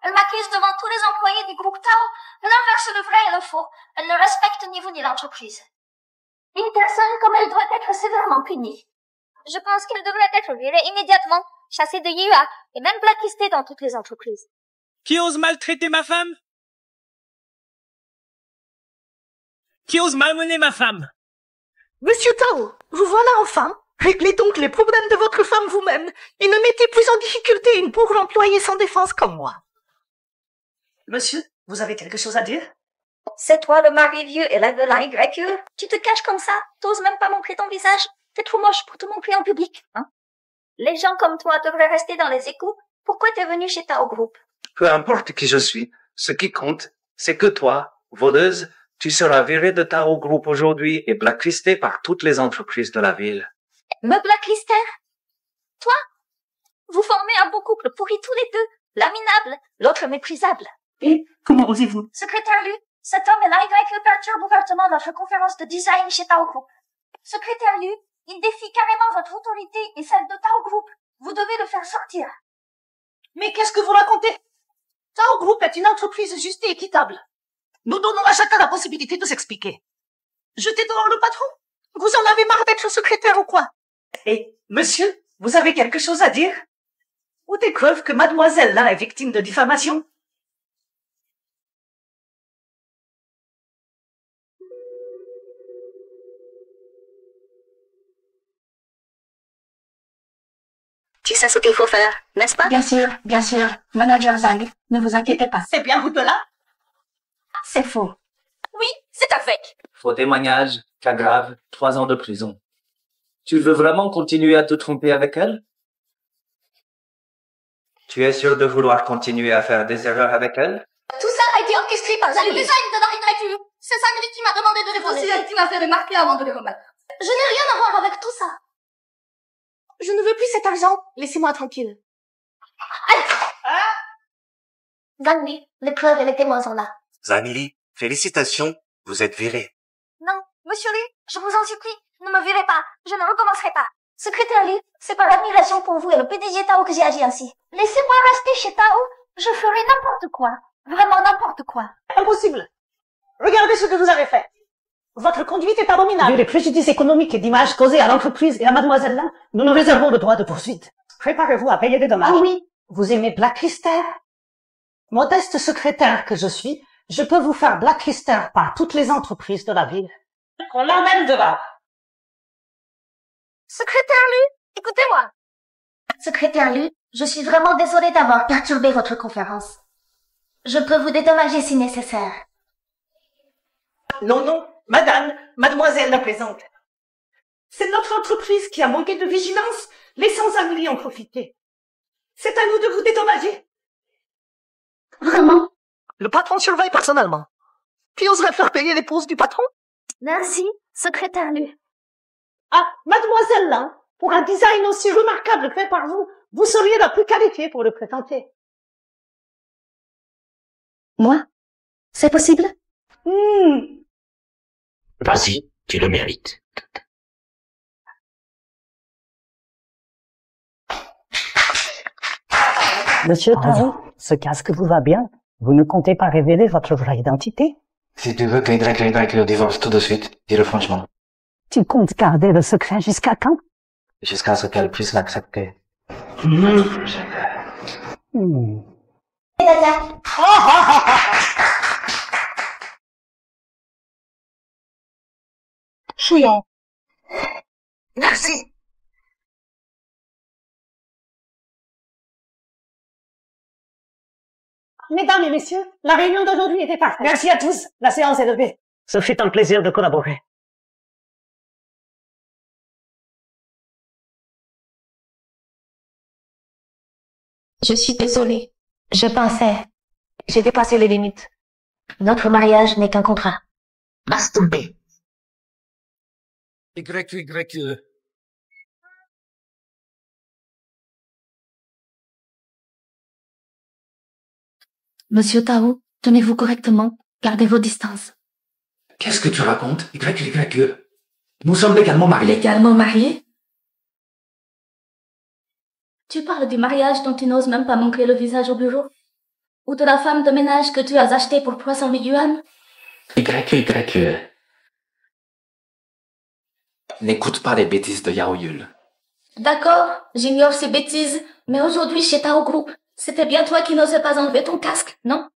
Speaker 2: elle m'accuse devant tous les employés du groupe Tao. Elle inverse le vrai et le faux. Elle ne respecte ni vous ni l'entreprise. Une personne comme elle doit être sévèrement punie. Je pense qu'elle devrait être virée immédiatement, chassée de Yua, et même blacklistée dans toutes les entreprises.
Speaker 17: Qui ose maltraiter ma femme? Qui ose malmener ma femme?
Speaker 9: Monsieur Tao, vous voilà enfin. Réglez donc les problèmes de votre femme vous-même et ne mettez plus en difficulté une pauvre employée sans défense comme moi. Monsieur,
Speaker 1: Vous avez quelque chose à dire?
Speaker 2: C'est toi le mari vieux élève de la YE? Tu te caches comme ça? T'oses même pas montrer ton visage? T'es trop moche pour te montrer en public, hein? Les gens comme toi devraient rester dans les échos. Pourquoi t'es venu chez Tao Group?
Speaker 3: Peu importe qui je suis, ce qui compte, c'est que toi, voleuse, tu seras virée de Tao Group aujourd'hui et blacklistée par toutes les entreprises de la ville.
Speaker 2: Me blacklister? Toi? Vous formez un beau couple pourri tous les deux. L'un minable, l'autre méprisable.
Speaker 1: Et comment osez-vous?
Speaker 2: Secrétaire Lu, cet homme et la YE perturbe ouvertement notre conférence de design chez Tao Group. Secrétaire Lu, il défie carrément votre autorité et celle de Tao Group. Vous devez le faire sortir.
Speaker 1: Mais qu'est-ce que vous racontez? Tao Group est une entreprise juste et équitable. Nous donnons à chacun la possibilité de s'expliquer. Jetez dehors le patron? Vous en avez marre d'être secrétaire ou quoi? Et, monsieur, vous avez quelque chose à dire? Ou des preuves que mademoiselle là est victime de diffamation?
Speaker 2: Tu sais ce qu'il faut faire, n'est-ce pas?
Speaker 5: Bien sûr. Manager Zhang, ne vous inquiétez pas.
Speaker 1: C'est bien vous deux là?
Speaker 5: C'est faux.
Speaker 2: Oui, c'est un fake.
Speaker 3: Faux témoignage, cas grave, 3 ans de prison. Tu veux vraiment continuer à te tromper avec elle? Tu es sûr de vouloir continuer à faire des erreurs avec elle?
Speaker 5: Tout ça a été orchestré par Zhang. Le design de la YE. C'est Zhang qui m'a demandé de répondre. C'est elle qui m'a fait remarquer avant de les remettre. Je n'ai rien à voir avec tout ça. Je ne veux plus cet argent. Laissez-moi tranquille.
Speaker 2: Zhang, les preuves et les témoins sont là.
Speaker 12: Zamili, félicitations, vous êtes viré.
Speaker 2: Non, monsieur Li, je vous en supplie, ne me virez pas, je ne recommencerai pas. Secrétaire Li, c'est par admiration pour vous et le PDG Tao que j'ai agi ainsi. Laissez-moi rester chez Tao, je ferai n'importe quoi. Vraiment n'importe quoi.
Speaker 1: Impossible. Regardez ce que vous avez fait. Votre conduite est abominable. Vu les préjudices économiques et d'image causés à l'entreprise et à mademoiselle là, nous nous réservons le droit de poursuite. Préparez-vous à payer des dommages.
Speaker 2: Ah oui.
Speaker 1: Vous aimez blacklister? Modeste secrétaire que je suis, je peux vous faire blacklister par toutes les entreprises de la ville. On l'emmène dehors.
Speaker 2: Secrétaire Lu, écoutez-moi. Secrétaire Lu, je suis vraiment désolée d'avoir perturbé votre conférence. Je peux vous dédommager si nécessaire.
Speaker 1: Non, mademoiselle la plaisante. C'est notre entreprise qui a manqué de vigilance, laissant Zamili en profiter. C'est à nous de vous dédommager.
Speaker 2: Vraiment?
Speaker 1: Le patron surveille personnellement. Qui oserait faire payer l'épouse du patron?
Speaker 2: Merci, secrétaire Lu.
Speaker 1: Ah, mademoiselle là, pour un design aussi remarquable fait par vous, vous seriez la plus qualifiée pour le présenter.
Speaker 2: Moi? C'est possible?
Speaker 11: Vas-y, tu le mérites.
Speaker 15: Monsieur Tao, ce casque vous va bien? Vous ne comptez pas révéler votre vraie identité?
Speaker 10: Si tu veux que YY divorce tout de suite, dis-le franchement.
Speaker 15: Tu comptes garder le secret jusqu'à quand?
Speaker 10: Jusqu'à ce qu'elle puisse l'accepter.
Speaker 1: Chouillon. Merci. Mesdames et messieurs, la réunion d'aujourd'hui était parfaite. Merci à tous. La séance est levée. Ce fut un plaisir de collaborer.
Speaker 2: Je suis désolée. Je pensais. J'ai dépassé les limites. Notre mariage n'est qu'un contrat.
Speaker 11: Laisse tomber.
Speaker 7: YYE.
Speaker 5: Monsieur Tao, tenez-vous correctement. Gardez vos distances.
Speaker 13: Qu'est-ce que tu racontes, YYE? Nous sommes légalement mariés.
Speaker 5: Légalement mariés? Tu parles du mariage dont tu n'oses même pas montrer le visage au bureau? Ou de la femme de ménage que tu as achetée pour 300 000 yuan?
Speaker 10: YYE. N'écoute pas les bêtises de Yao Yul.
Speaker 5: D'accord, j'ignore ces bêtises, mais aujourd'hui chez Tao Group, c'était bien toi qui n'osais pas enlever ton casque, non?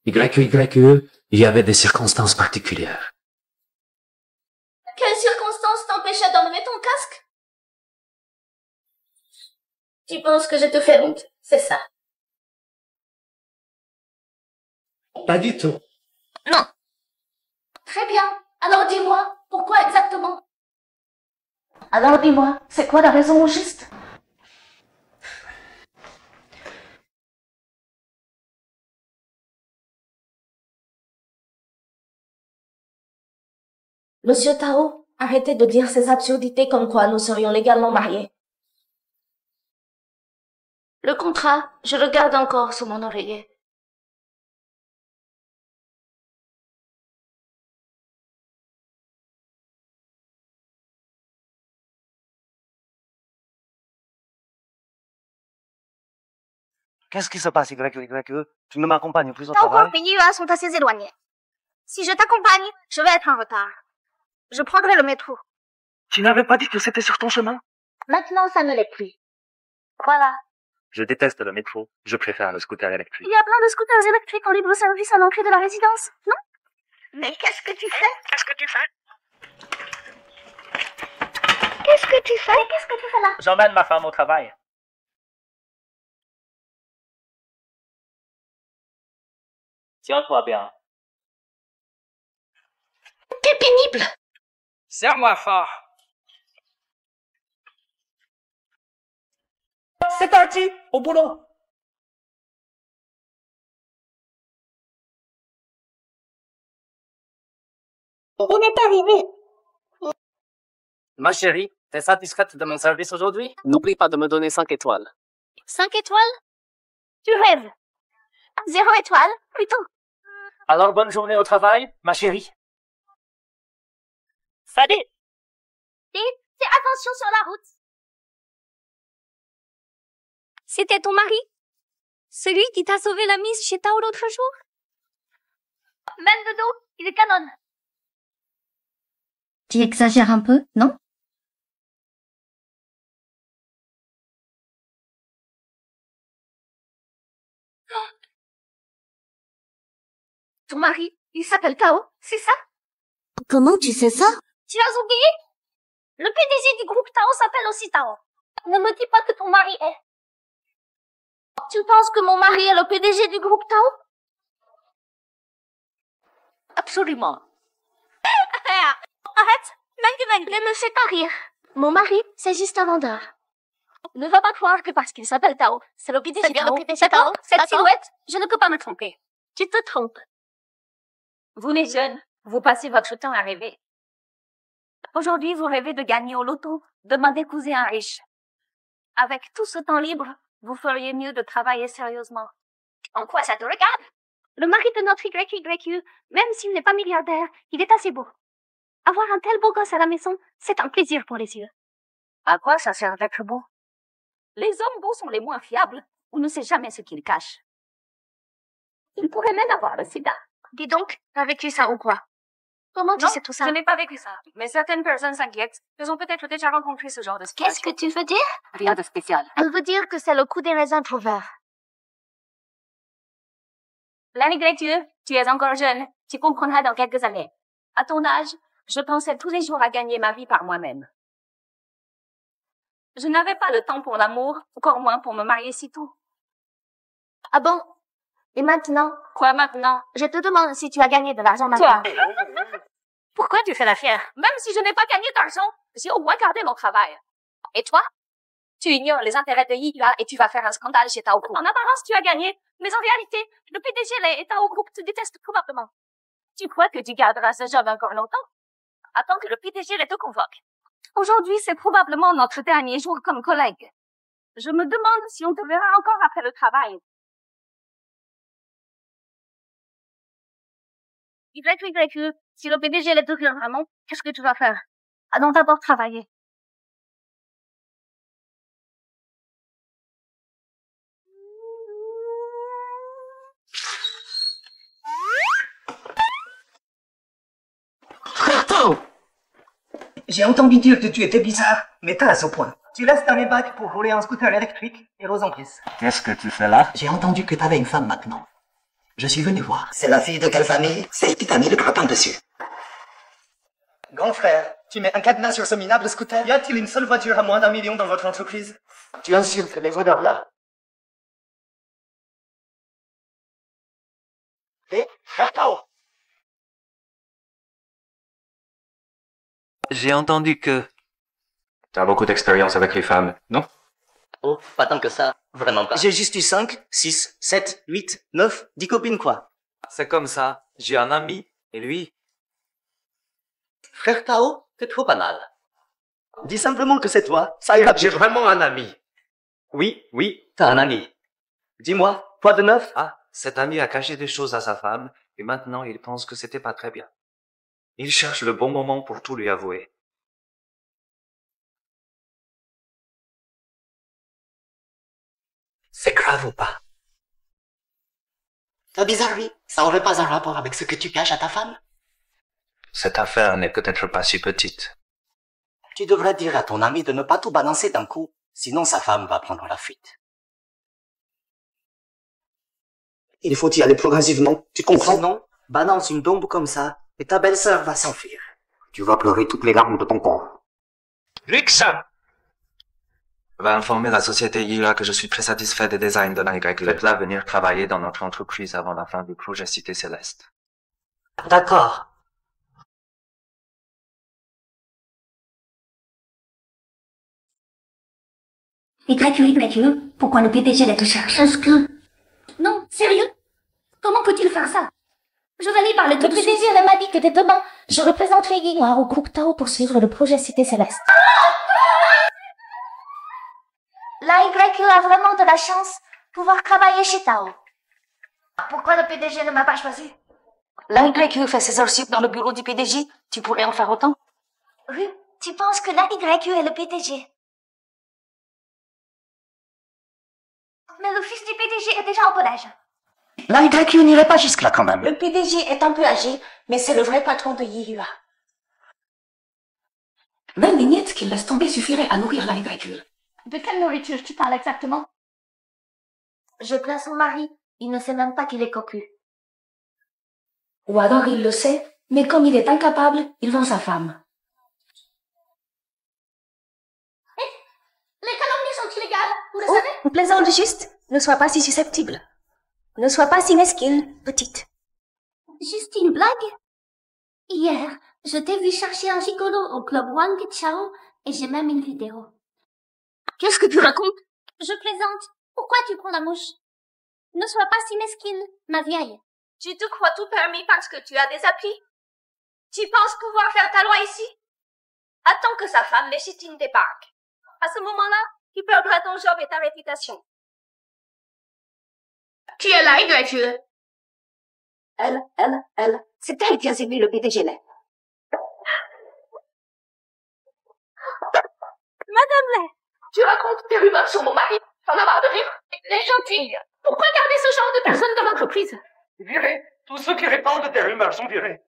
Speaker 10: YYE, il y avait des circonstances particulières.
Speaker 5: Quelles circonstances t'empêchaient d'enlever ton casque? Tu penses que je te fais honte, c'est ça?
Speaker 13: Pas du tout.
Speaker 5: Non. Très bien. Alors dis-moi, pourquoi exactement? Alors dis-moi, c'est quoi la raison au juste? Monsieur Tao, arrêtez de dire ces absurdités comme quoi nous serions légalement mariés. Le contrat, je le garde encore sous mon oreiller.
Speaker 3: Qu'est-ce qui se passe, YE? Tu ne m'accompagnes plus au
Speaker 2: Tao
Speaker 3: travail?
Speaker 2: et Yua sont assez éloignés. Si je t'accompagne, je vais être en retard. Je prendrai le métro.
Speaker 3: Tu n'avais pas dit que c'était sur ton chemin?
Speaker 2: Maintenant, ça ne l'est plus. Voilà.
Speaker 3: Je déteste le métro. Je préfère le scooter électrique.
Speaker 2: Il y a plein de scooters électriques en libre service à l'entrée de la résidence, non? Mais qu'est-ce que tu fais?
Speaker 17: Qu'est-ce que tu fais?
Speaker 2: Qu'est-ce que tu fais? Qu'est-ce que tu fais là?
Speaker 17: J'emmène ma femme au travail. Tiens-toi bien.
Speaker 5: T'es pénible.
Speaker 17: Serre-moi fort.
Speaker 8: C'est parti, au boulot.
Speaker 2: On est arrivé.
Speaker 17: Ma chérie, t'es satisfaite de mon service aujourd'hui? N'oublie pas de me donner 5 étoiles.
Speaker 2: 5 étoiles? Tu rêves. 0 étoile, plutôt.
Speaker 17: Alors bonne journée au travail, ma chérie. Salut!
Speaker 2: Et fais attention sur la route. C'était ton mari? Celui qui t'a sauvé la mise chez Tao l'autre jour? Mène de dos, il est canon. Tu exagères un peu, non?
Speaker 5: Ton mari, il s'appelle Tao, c'est ça?
Speaker 2: Comment tu sais ça? Tu l'as oublié? Le PDG du groupe Tao s'appelle aussi Tao. Ne me dis pas que ton mari est.
Speaker 5: Tu penses que mon mari est le PDG du groupe Tao? Absolument.
Speaker 2: Arrête! Ne me fais pas rire. Mon mari, c'est juste un vendeur. Ne va pas croire que parce qu'il s'appelle Tao, c'est le PDG
Speaker 5: C'est bien
Speaker 2: Tao.
Speaker 5: le PDG Tao.
Speaker 2: Cette
Speaker 5: D'accord.
Speaker 2: silhouette, je ne peux pas me tromper. Tu te trompes.
Speaker 19: Vous les jeunes, vous passez votre temps à rêver. Aujourd'hui, vous rêvez de gagner au loto, demain d'épouser un riche. Avec tout ce temps libre, vous feriez mieux de travailler sérieusement.
Speaker 2: En quoi ça te regarde? Le mari de notre YYU, même s'il n'est pas milliardaire, il est assez beau. Avoir un tel beau gosse à la maison, c'est un plaisir pour les yeux.
Speaker 19: À quoi ça sert d'être beau? Les hommes beaux sont les moins fiables. On ne sait jamais ce qu'ils cachent. Ils pourraient même avoir le sida.
Speaker 2: Dis donc, t'as vécu ça ou quoi? Comment tu sais tout ça?
Speaker 19: Je n'ai pas vécu ça. Mais certaines personnes s'inquiètent. Elles ont peut-être déjà rencontré ce genre de situation.
Speaker 2: Qu'est-ce que tu veux dire?
Speaker 19: Rien de spécial.
Speaker 2: Elle veut dire que c'est le coup des raisins trop verts.
Speaker 19: L'année grecque, tu es encore jeune. Tu comprendras dans quelques années. À ton âge, je pensais tous les jours à gagner ma vie par moi-même. Je n'avais pas le temps pour l'amour, encore moins pour me marier si tôt.
Speaker 2: Ah bon? Et maintenant?
Speaker 19: Quoi maintenant?
Speaker 2: Je te demande si tu as gagné de l'argent maintenant.
Speaker 19: Toi? Pourquoi tu fais la fière? Même si je n'ai pas gagné d'argent, j'ai au moins gardé mon travail. Et toi? Tu ignores les intérêts de Yua et tu vas faire un scandale chez Tao Group. En apparence, tu as gagné, mais en réalité, le PDG et Tao Group te détestent probablement. Tu crois que tu garderas ce job encore longtemps? Attends que le PDG te convoque. Aujourd'hui, c'est probablement notre dernier jour comme collègue. Je me demande si on te verra encore après le travail. YYQ, si le PDG te rire vraiment, qu'est-ce que tu vas faire? Allons d'abord travailler.
Speaker 4: Frère Tao! J'ai entendu dire que tu étais bizarre, mais pas à ce point. Tu laisses dans les bacs pour rouler en scooter électrique et rose en prise.
Speaker 12: Qu'est-ce que tu fais là?
Speaker 4: J'ai entendu que t'avais une femme maintenant. Je suis venu voir.
Speaker 12: C'est la fille de quelle famille? Celle qui t'a mis le grappin dessus.
Speaker 4: Grand frère, tu mets un cadenas sur ce minable scooter? Y a-t-il une seule voiture à moins d'1 million dans votre entreprise? Tu insultes les voleurs là. Hé, frère Tao.
Speaker 3: J'ai entendu que...
Speaker 10: T'as beaucoup d'expérience avec les femmes, non?
Speaker 4: Oh, pas tant que ça, vraiment pas. J'ai juste eu 5, 6, 7, 8, 9, 10 copines, quoi.
Speaker 3: C'est comme ça. J'ai un ami, et lui...
Speaker 4: Frère Tao, t'es trop banal. Dis simplement que c'est toi, ça ira.
Speaker 13: J'ai vraiment un ami.
Speaker 4: Oui, t'as un ami. Dis-moi, quoi de neuf?
Speaker 3: Ah, cet ami a caché des choses à sa femme, et maintenant il pense que c'était pas très bien. Il cherche le bon moment pour tout lui avouer.
Speaker 4: C'est grave ou pas? Ta bizarrerie, ça aurait pas un rapport avec ce que tu caches à ta femme?
Speaker 3: Cette affaire n'est peut-être pas si petite.
Speaker 4: Tu devrais dire à ton ami de ne pas tout balancer d'un coup, sinon sa femme va prendre la fuite. Il faut y aller progressivement, tu comprends? Sinon, balance une bombe comme ça, et ta belle-sœur va s'enfuir. Tu vas pleurer toutes les larmes de ton corps.
Speaker 3: Rixa va informer la société Yira que je suis très satisfait des designs de la YQ. Faites-la venir travailler dans notre entreprise avant la fin du projet Cité Céleste.
Speaker 4: D'accord.
Speaker 2: YQ, pourquoi le PDG la te cherche?
Speaker 5: Est-ce que... Non, sérieux? Comment peut-il faire ça? Je vais lui parler tout de suite. Le PDG, elle m'a dit que dès demain, je représenterai Guinoir au groupe Tao pour suivre le projet Cité Céleste.
Speaker 2: La YQ a vraiment de la chance de pouvoir travailler chez Tao. Pourquoi le PDG ne m'a pas choisi?
Speaker 1: La YQ fait ses heures sup dans le bureau du PDG. Tu pourrais en faire autant?
Speaker 2: Oui, tu penses que la YQ est le PDG? Mais le fils du PDG est déjà en bon âge.
Speaker 1: La YQ n'irait pas jusque-là quand même. Le PDG est un peu âgé, mais c'est le vrai patron de Yihua. Même les miettes qu'il laisse tomber suffiraient à nourrir la YQ.
Speaker 5: De quelle nourriture tu parles exactement?
Speaker 2: Je plains son mari. Il ne sait même pas qu'il est cocu.
Speaker 1: Ou alors il le sait, mais comme il est incapable, il vend sa femme.
Speaker 5: Les calomnies sont illégales, vous le savez?
Speaker 1: On plaisante juste. Ne sois pas si susceptible. Ne sois pas si mesquine, petite.
Speaker 5: Juste une blague? Hier, je t'ai vu chercher un gigolo au club Wang Chao et j'ai même une vidéo.
Speaker 1: Qu'est-ce que tu racontes?
Speaker 5: Je plaisante. Pourquoi tu prends la mouche? Ne sois pas si mesquine, ma vieille.
Speaker 19: Tu te crois tout permis parce que tu as des appuis? Tu penses pouvoir faire ta loi ici? Attends que sa femme légitime débarque. À ce moment-là, tu perdras ton job et ta réputation.
Speaker 5: Qui est la YQ?
Speaker 1: Elle. C'est elle qui a séduit le PDG là.
Speaker 19: Madame Lay,
Speaker 5: tu racontes des rumeurs sur mon mari. J'en ai marre de rire. Les gentils. Pourquoi garder ce genre de personnes dans l'entreprise?
Speaker 8: Virez. Tous ceux qui répandent des rumeurs sont virés.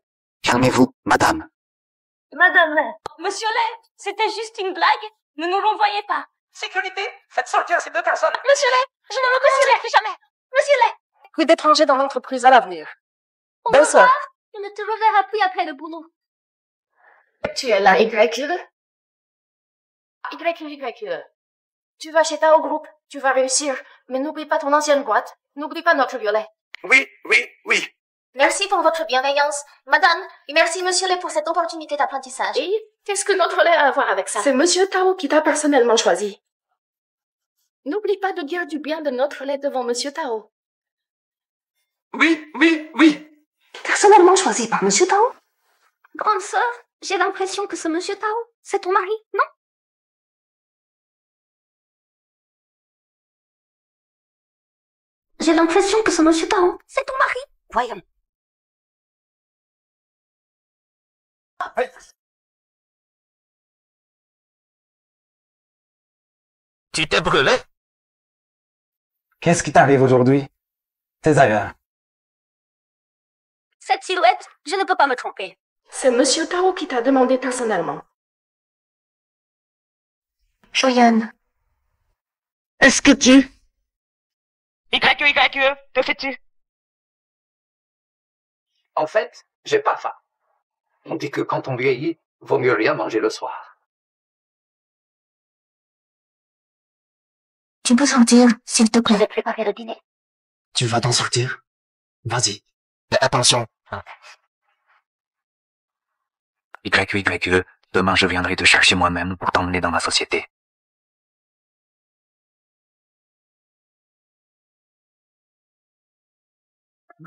Speaker 4: Calmez-vous, madame.
Speaker 19: Madame Lay. Monsieur Lay, c'était juste une blague. Ne nous renvoyez pas.
Speaker 8: Sécurité, faites sortir ces deux personnes.
Speaker 19: Monsieur Lay, je ne me considère plus jamais. Monsieur Lay.
Speaker 7: Plus d'étrangers dans l'entreprise à l'avenir.
Speaker 5: Au revoir. Je ne te reverrai plus après le boulot.
Speaker 1: Tu es la YQ?
Speaker 5: YQ. Tu vas chez Tao Group, tu vas réussir. Mais n'oublie pas ton ancienne boîte. N'oublie pas notre violet.
Speaker 8: Oui.
Speaker 5: Merci pour votre bienveillance, madame, et merci monsieur Lay pour cette opportunité d'apprentissage.
Speaker 1: Et qu'est-ce que notre lait a à voir avec ça?
Speaker 7: C'est monsieur Tao qui t'a personnellement choisi.
Speaker 1: N'oublie pas de dire du bien de notre lait devant monsieur Tao.
Speaker 8: Oui.
Speaker 1: Personnellement choisi par monsieur Tao?
Speaker 5: Grande sœur, j'ai l'impression que ce monsieur Tao, c'est ton mari, non? J'ai l'impression que ce monsieur Tao, c'est ton mari.
Speaker 1: Voyons.
Speaker 9: Tu t'es brûlé?
Speaker 16: Qu'est-ce qui t'arrive aujourd'hui? Tes ailleurs.
Speaker 5: Cette silhouette, je ne peux pas me tromper.
Speaker 1: C'est monsieur Tao qui t'a demandé personnellement.
Speaker 5: Shoyan.
Speaker 9: Est-ce que tu...
Speaker 8: YQ, que fais-tu?
Speaker 13: En fait, j'ai pas faim. On dit que quand on vieillit, vaut mieux rien manger le soir.
Speaker 2: Tu peux sortir, s'il te plaît. Je vais préparer le dîner.
Speaker 4: Tu vas t'en sortir? Vas-y.
Speaker 13: Mais attention.
Speaker 10: YE, demain je viendrai te chercher moi-même pour t'emmener dans ma société.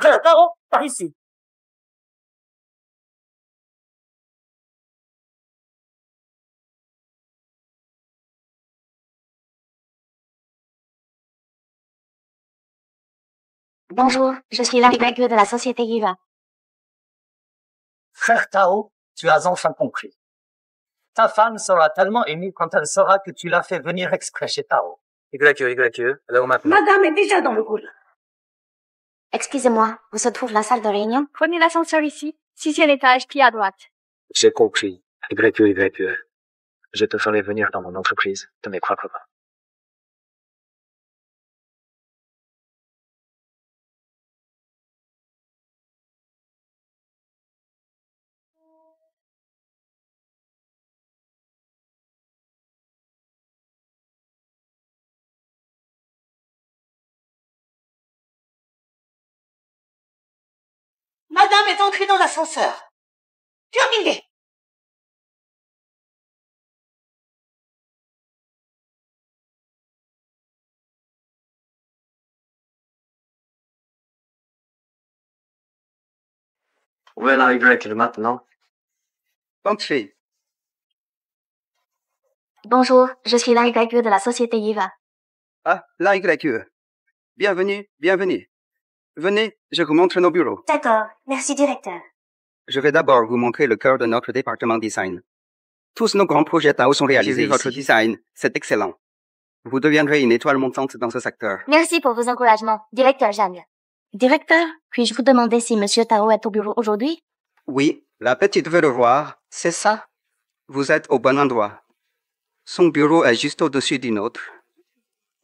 Speaker 9: Tao, par ici.
Speaker 2: Bonjour, je suis la YE de la société Yuva.
Speaker 9: Frère Tao, tu as enfin compris. Ta femme sera tellement émue quand elle saura que tu l'as fait venir exprès chez Tao.
Speaker 3: YE, alors maintenant.
Speaker 1: Madame est déjà dans le hall.
Speaker 2: Excusez-moi, où se trouve la salle de réunion?
Speaker 19: Prenez l'ascenseur ici, 6e étage, pied à droite.
Speaker 3: J'ai compris. YE. Je te ferai venir dans mon entreprise, ne me crois pas.
Speaker 1: Madame est entrée dans l'ascenseur. Terminé.
Speaker 3: Où est la YE maintenant?
Speaker 4: Entrez.
Speaker 2: Bonjour, je suis la YE de la société Yuva.
Speaker 4: Ah, la YE. Bienvenue, bienvenue. Venez, je vous montre nos bureaux.
Speaker 2: D'accord, merci directeur.
Speaker 4: Je vais d'abord vous montrer le cœur de notre département design. Tous nos grands projets Tao sont réalisés. J'ai vu votre design, c'est excellent. Vous deviendrez une étoile montante dans ce secteur.
Speaker 2: Merci pour vos encouragements, directeur Jeanne. Directeur, puis-je vous demander si Monsieur Tao est au bureau aujourd'hui?
Speaker 4: Oui, la petite veut le voir, c'est ça. Vous êtes au bon endroit. Son bureau est juste au-dessus du nôtre.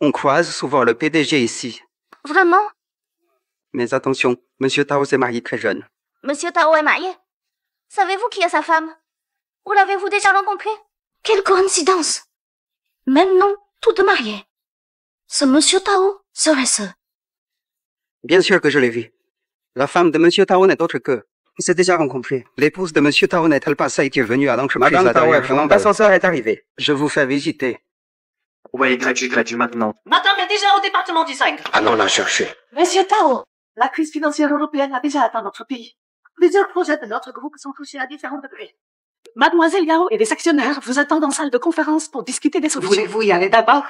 Speaker 4: On croise souvent le PDG ici.
Speaker 2: Vraiment?
Speaker 4: Mais attention, Monsieur Tao s'est marié très jeune.
Speaker 2: Monsieur Tao est marié? Savez-vous qui est sa femme? Où l'avez-vous déjà rencontré? Quelle coïncidence! Même nom, tout de marié. Ce Monsieur Tao serait-ce?
Speaker 4: Bien sûr que je l'ai vu. La femme de Monsieur Tao n'est autre que... On s'est déjà rencontrés. L'épouse de Monsieur Tao n'est-elle pas celle qui est venue à l'entreprise? Madame Tao est vraiment... L'ascenseur est arrivé. Je vous fais visiter.
Speaker 3: Où est YE maintenant?
Speaker 1: Madame est déjà au département design.
Speaker 12: Allons la chercher.
Speaker 1: Monsieur Tao, la crise financière européenne a déjà atteint notre pays. Plusieurs projets de notre groupe sont touchés à différents degrés. Mademoiselle Yao et les actionnaires vous attendent en salle de conférence pour discuter des solutions. Voulez-vous y aller d'abord?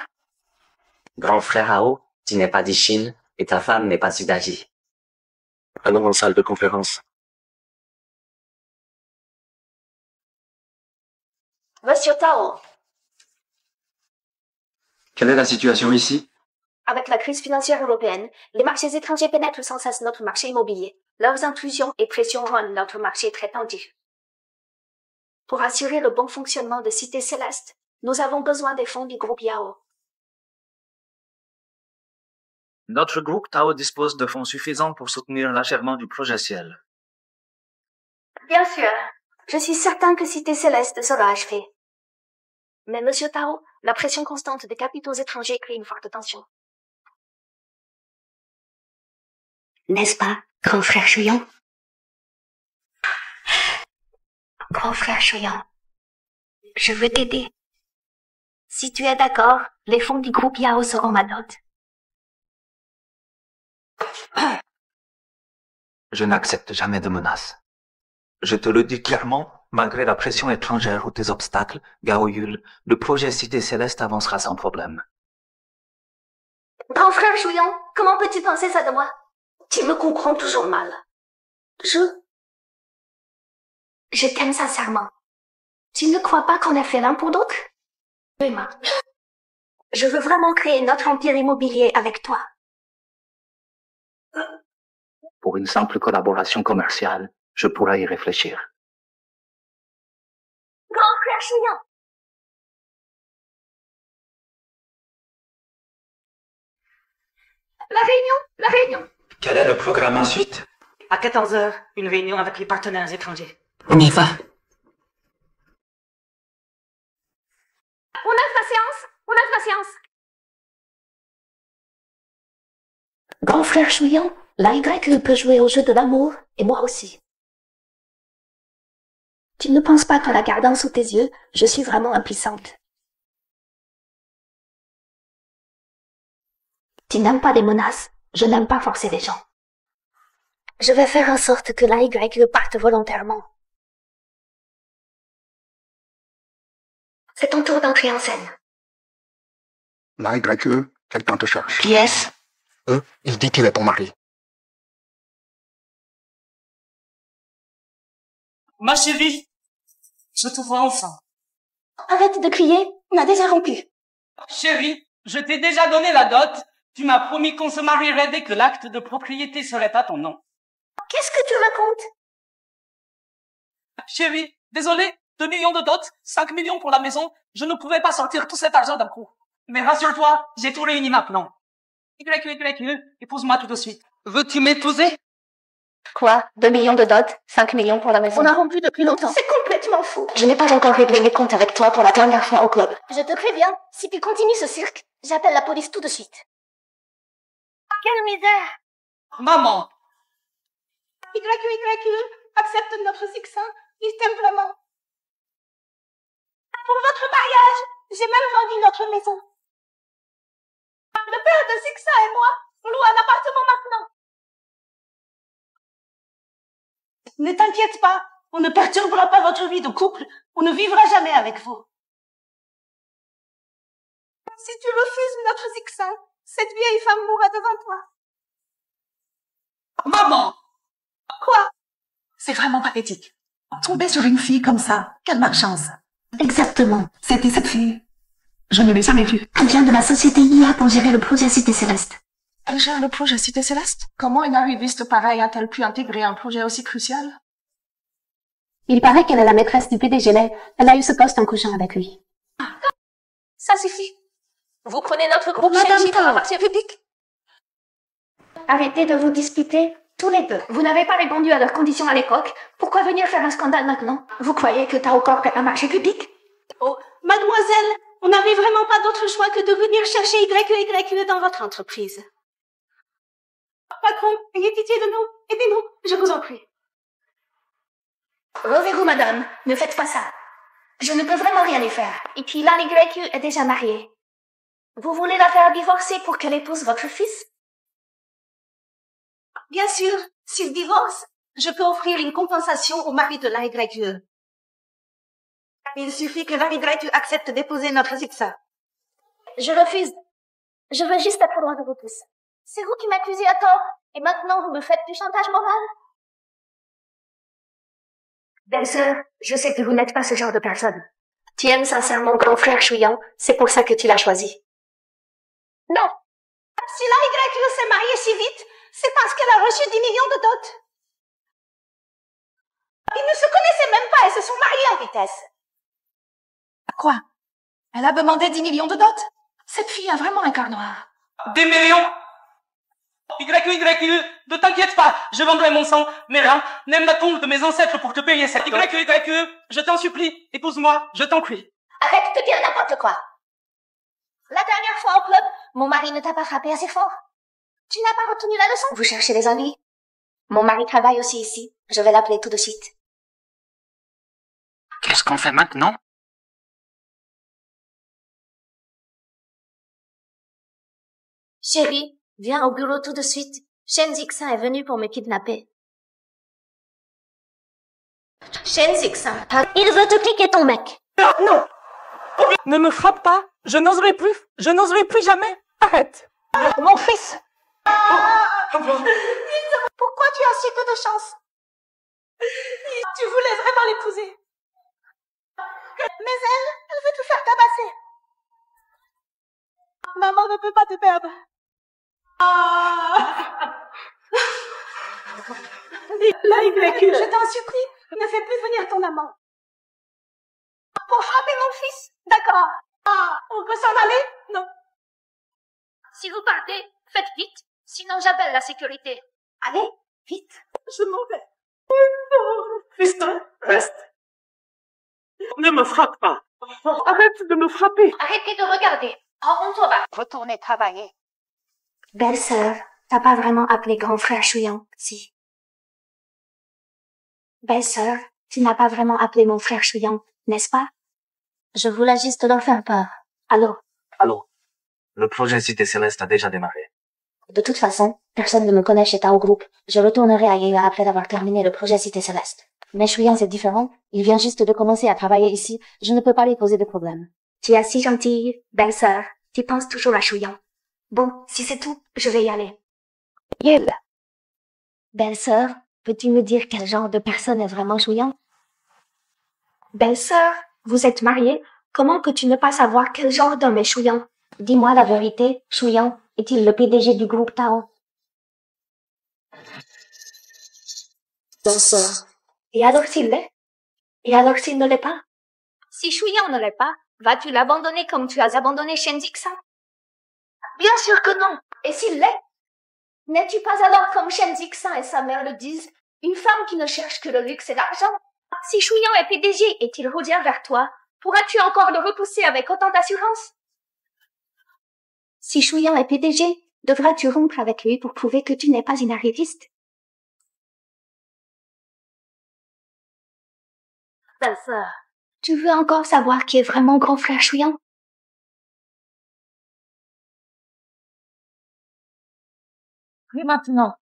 Speaker 17: Grand frère Ao, tu n'es pas de Chine et ta femme n'est pas d'Asie.
Speaker 12: Allons en salle de conférence.
Speaker 2: Monsieur Tao,
Speaker 10: Quelle est la situation ici?
Speaker 2: avec la crise financière européenne, les marchés étrangers pénètrent sans cesse notre marché immobilier. Leurs intrusions et pressions rendent notre marché très tendu. Pour assurer le bon fonctionnement de Cité Céleste, nous avons besoin des fonds du groupe Yao.
Speaker 3: Notre groupe Tao dispose de fonds suffisants pour soutenir l'achèvement du projet Ciel.
Speaker 2: Bien sûr. Je suis certain que Cité Céleste sera achevée. Mais Monsieur Tao, la pression constante des capitaux étrangers crée une forte tension. N'est-ce pas, grand frère Chouillon? Grand frère Chouillon, je veux t'aider. Si tu es d'accord, les fonds du groupe Yao seront ma dot.
Speaker 6: Je n'accepte jamais de menaces. Je te le dis clairement, malgré la pression étrangère ou tes obstacles, Gaoyul, le projet Cité Céleste avancera sans problème.
Speaker 2: Grand frère Chouillon, comment peux-tu penser ça de moi? Tu me comprends toujours mal. Je t'aime sincèrement. Tu ne crois pas qu'on a fait l'un pour l'autre? Emma, je veux vraiment créer notre empire immobilier avec toi.
Speaker 6: Pour une simple collaboration commerciale, je pourrais y réfléchir.
Speaker 2: Grand frère Chouillon! La réunion!
Speaker 10: Quel est le programme ensuite?
Speaker 1: À 14h, une réunion avec les partenaires étrangers.
Speaker 9: On y va.
Speaker 19: On a patience.
Speaker 2: Grand frère Chouillon, La YE peut jouer au jeu de l'amour, et moi aussi. Tu ne penses pas qu'en la gardant sous tes yeux, je suis vraiment impuissante. Tu n'aimes pas les menaces, je n'aime pas forcer les gens. Je vais faire en sorte que la YE parte volontairement. C'est ton tour d'entrer en scène.
Speaker 13: La YE, quelqu'un te cherche.
Speaker 1: Qui est-ce?
Speaker 13: Il dit qu'il est ton mari.
Speaker 9: Ma chérie, je te vois enfin.
Speaker 2: Arrête de crier, on a déjà rompu.
Speaker 9: Chérie, je t'ai déjà donné la dot. Tu m'as promis qu'on se marierait dès que l'acte de propriété serait à ton nom.
Speaker 2: Qu'est-ce que tu racontes?
Speaker 9: Chérie, désolé, 2 millions de dot, 5 millions pour la maison. Je ne pouvais pas sortir tout cet argent d'un coup. Mais rassure-toi, j'ai tout réuni maintenant. YE, épouse-moi tout de suite. Veux-tu m'épouser?
Speaker 2: Quoi? 2 millions de dot, 5 millions pour la maison. On a rompu depuis longtemps. C'est complètement fou. Je n'ai pas encore réglé mes comptes avec toi pour la dernière fois au club. Je te préviens, si tu continues ce cirque, j'appelle la police tout de suite. Quelle misère!
Speaker 9: Maman!
Speaker 1: YE, accepte notre succès. Il t'aime vraiment. Pour votre mariage, j'ai même vendu notre maison. Le père de Sixa et moi louons un appartement maintenant. Ne t'inquiète pas, on ne perturbera pas votre vie de couple, on ne vivra jamais avec vous. Si tu refuses notre Sixa, cette vieille femme mourra devant toi.
Speaker 9: Maman!
Speaker 1: Quoi? C'est vraiment pathétique. Tomber sur une fille comme ça, quelle malchance. Exactement. C'était cette fille. Je ne l'ai jamais vue.
Speaker 2: Elle vient de la société IA pour gérer le projet Cité Céleste.
Speaker 1: Elle gère le projet Cité Céleste? Comment une arriviste pareille a-t-elle pu intégrer un projet aussi crucial?
Speaker 2: Il paraît qu'elle est la maîtresse du PDG. Elle a eu ce poste en couchant avec lui.
Speaker 19: Ça suffit. Vous prenez notre groupe
Speaker 2: Madame
Speaker 19: Shenji pour
Speaker 2: Tao.
Speaker 19: la marché public.
Speaker 2: Arrêtez de vous disputer, tous les deux. Vous n'avez pas répondu à leurs conditions à l'époque. Pourquoi venir faire un scandale maintenant? Vous croyez que Tao Corp est un marché public?
Speaker 1: Oh, mademoiselle, on n'avait vraiment pas d'autre choix que de venir chercher YE dans votre entreprise. Patron, ayez pitié de nous, aidez-nous, je vous en prie.
Speaker 2: Levez-vous, madame. Ne faites pas ça. Je ne peux vraiment rien y faire. Et puis la YE est déjà mariée. Vous voulez la faire divorcer pour qu'elle épouse votre fils?
Speaker 1: Bien sûr, s'il divorce, je peux offrir une compensation au mari de la YE. Il suffit que la YE accepte d'épouser notre Sixa.
Speaker 2: Je refuse. Je veux juste être loin de vous tous. C'est vous qui m'accusez à tort, et maintenant vous me faites du chantage moral? Belle-sœur, je sais que vous n'êtes pas ce genre de personne. Tu aimes sincèrement grand frère Chouillan, c'est pour ça que tu l'as choisi.
Speaker 1: Non. Si la YE s'est mariée si vite, c'est parce qu'elle a reçu 10 millions de dot. Ils ne se connaissaient même pas et se sont mariés en vitesse. Quoi? Elle a demandé 10 millions de dot? Cette fille a vraiment un cœur noir.
Speaker 9: 10 millions? YE, ne t'inquiète pas, je vendrai mon sang, mes reins, même la tombe de mes ancêtres pour te payer cette dot. YE, je t'en supplie, épouse-moi, je t'en prie.
Speaker 2: Arrête de dire n'importe quoi. La dernière fois au club, mon mari ne t'a pas frappé assez fort. Tu n'as pas retenu la leçon? Vous cherchez des ennuis? Mon mari travaille aussi ici. Je vais l'appeler tout de suite.
Speaker 9: Qu'est-ce qu'on fait maintenant?
Speaker 2: Chérie, viens au bureau tout de suite. Shen Zixin est venu pour me kidnapper. Shen Zixin, il veut te piquer ton mec.
Speaker 9: Non! Ne me frappe pas! Je n'oserai plus jamais! Arrête!
Speaker 1: Mon fils! Pourquoi tu as si peu de chance? Tu voulais vraiment l'épouser. Mais elle veut te faire tabasser. Maman ne peut pas te perdre. La YE, je t'en supplie, ne fais plus venir ton amant. Pour frapper mon fils? D'accord. On peut s'en aller? Non.
Speaker 19: Si vous partez, faites vite, sinon j'appelle la sécurité.
Speaker 1: Allez, vite. Je m'en vais.
Speaker 9: Fiston, reste. Ne me frappe pas. Arrête de me frapper.
Speaker 19: Arrêtez de regarder. Rentrons-toi bas.
Speaker 1: Retournez travailler.
Speaker 2: Belle-sœur, T'as pas vraiment appelé grand frère Chouyan, si. Belle-sœur, tu n'as pas vraiment appelé mon frère Chouyan, n'est-ce pas? Je voulais juste leur faire peur. Allô?
Speaker 3: Allô? Le projet Cité Céleste a déjà démarré.
Speaker 2: De toute façon, personne ne me connaît chez Tao Group. Je retournerai à Yéa après avoir terminé le projet Cité Céleste. Mais Chouyan, c'est différent. Il vient juste de commencer à travailler ici. Je ne peux pas lui poser de problème. Tu es si gentille, belle-sœur. Tu penses toujours à Chouyan. Bon, si c'est tout, je vais y aller. Yel. Belle-sœur, peux-tu me dire quel genre de personne est vraiment Chouyan? Belle-sœur, vous êtes mariée? Comment peux-tu ne pas savoir quel genre d'homme est Chouyan? Dis-moi la vérité, Chouyan est-il le PDG du groupe Tao? Belle-sœur. Et alors s'il l'est? Et alors s'il ne l'est pas? Si Chouyan ne l'est pas, vas-tu l'abandonner comme tu as abandonné Shen-Zixan? Bien sûr que non. Et s'il l'est? N'es-tu pas alors comme Shen-Zixan et sa mère le disent, une femme qui ne cherche que le luxe et l'argent? Si Chouyan est PDG et qu'il revient vers toi, pourras-tu encore le repousser avec autant d'assurance? Si Chouyan est PDG, devras-tu rompre avec lui pour prouver que tu n'es pas une arriviste? Belle-sœur, tu veux encore savoir qui est vraiment grand frère Chouyan?
Speaker 1: Oui, maintenant.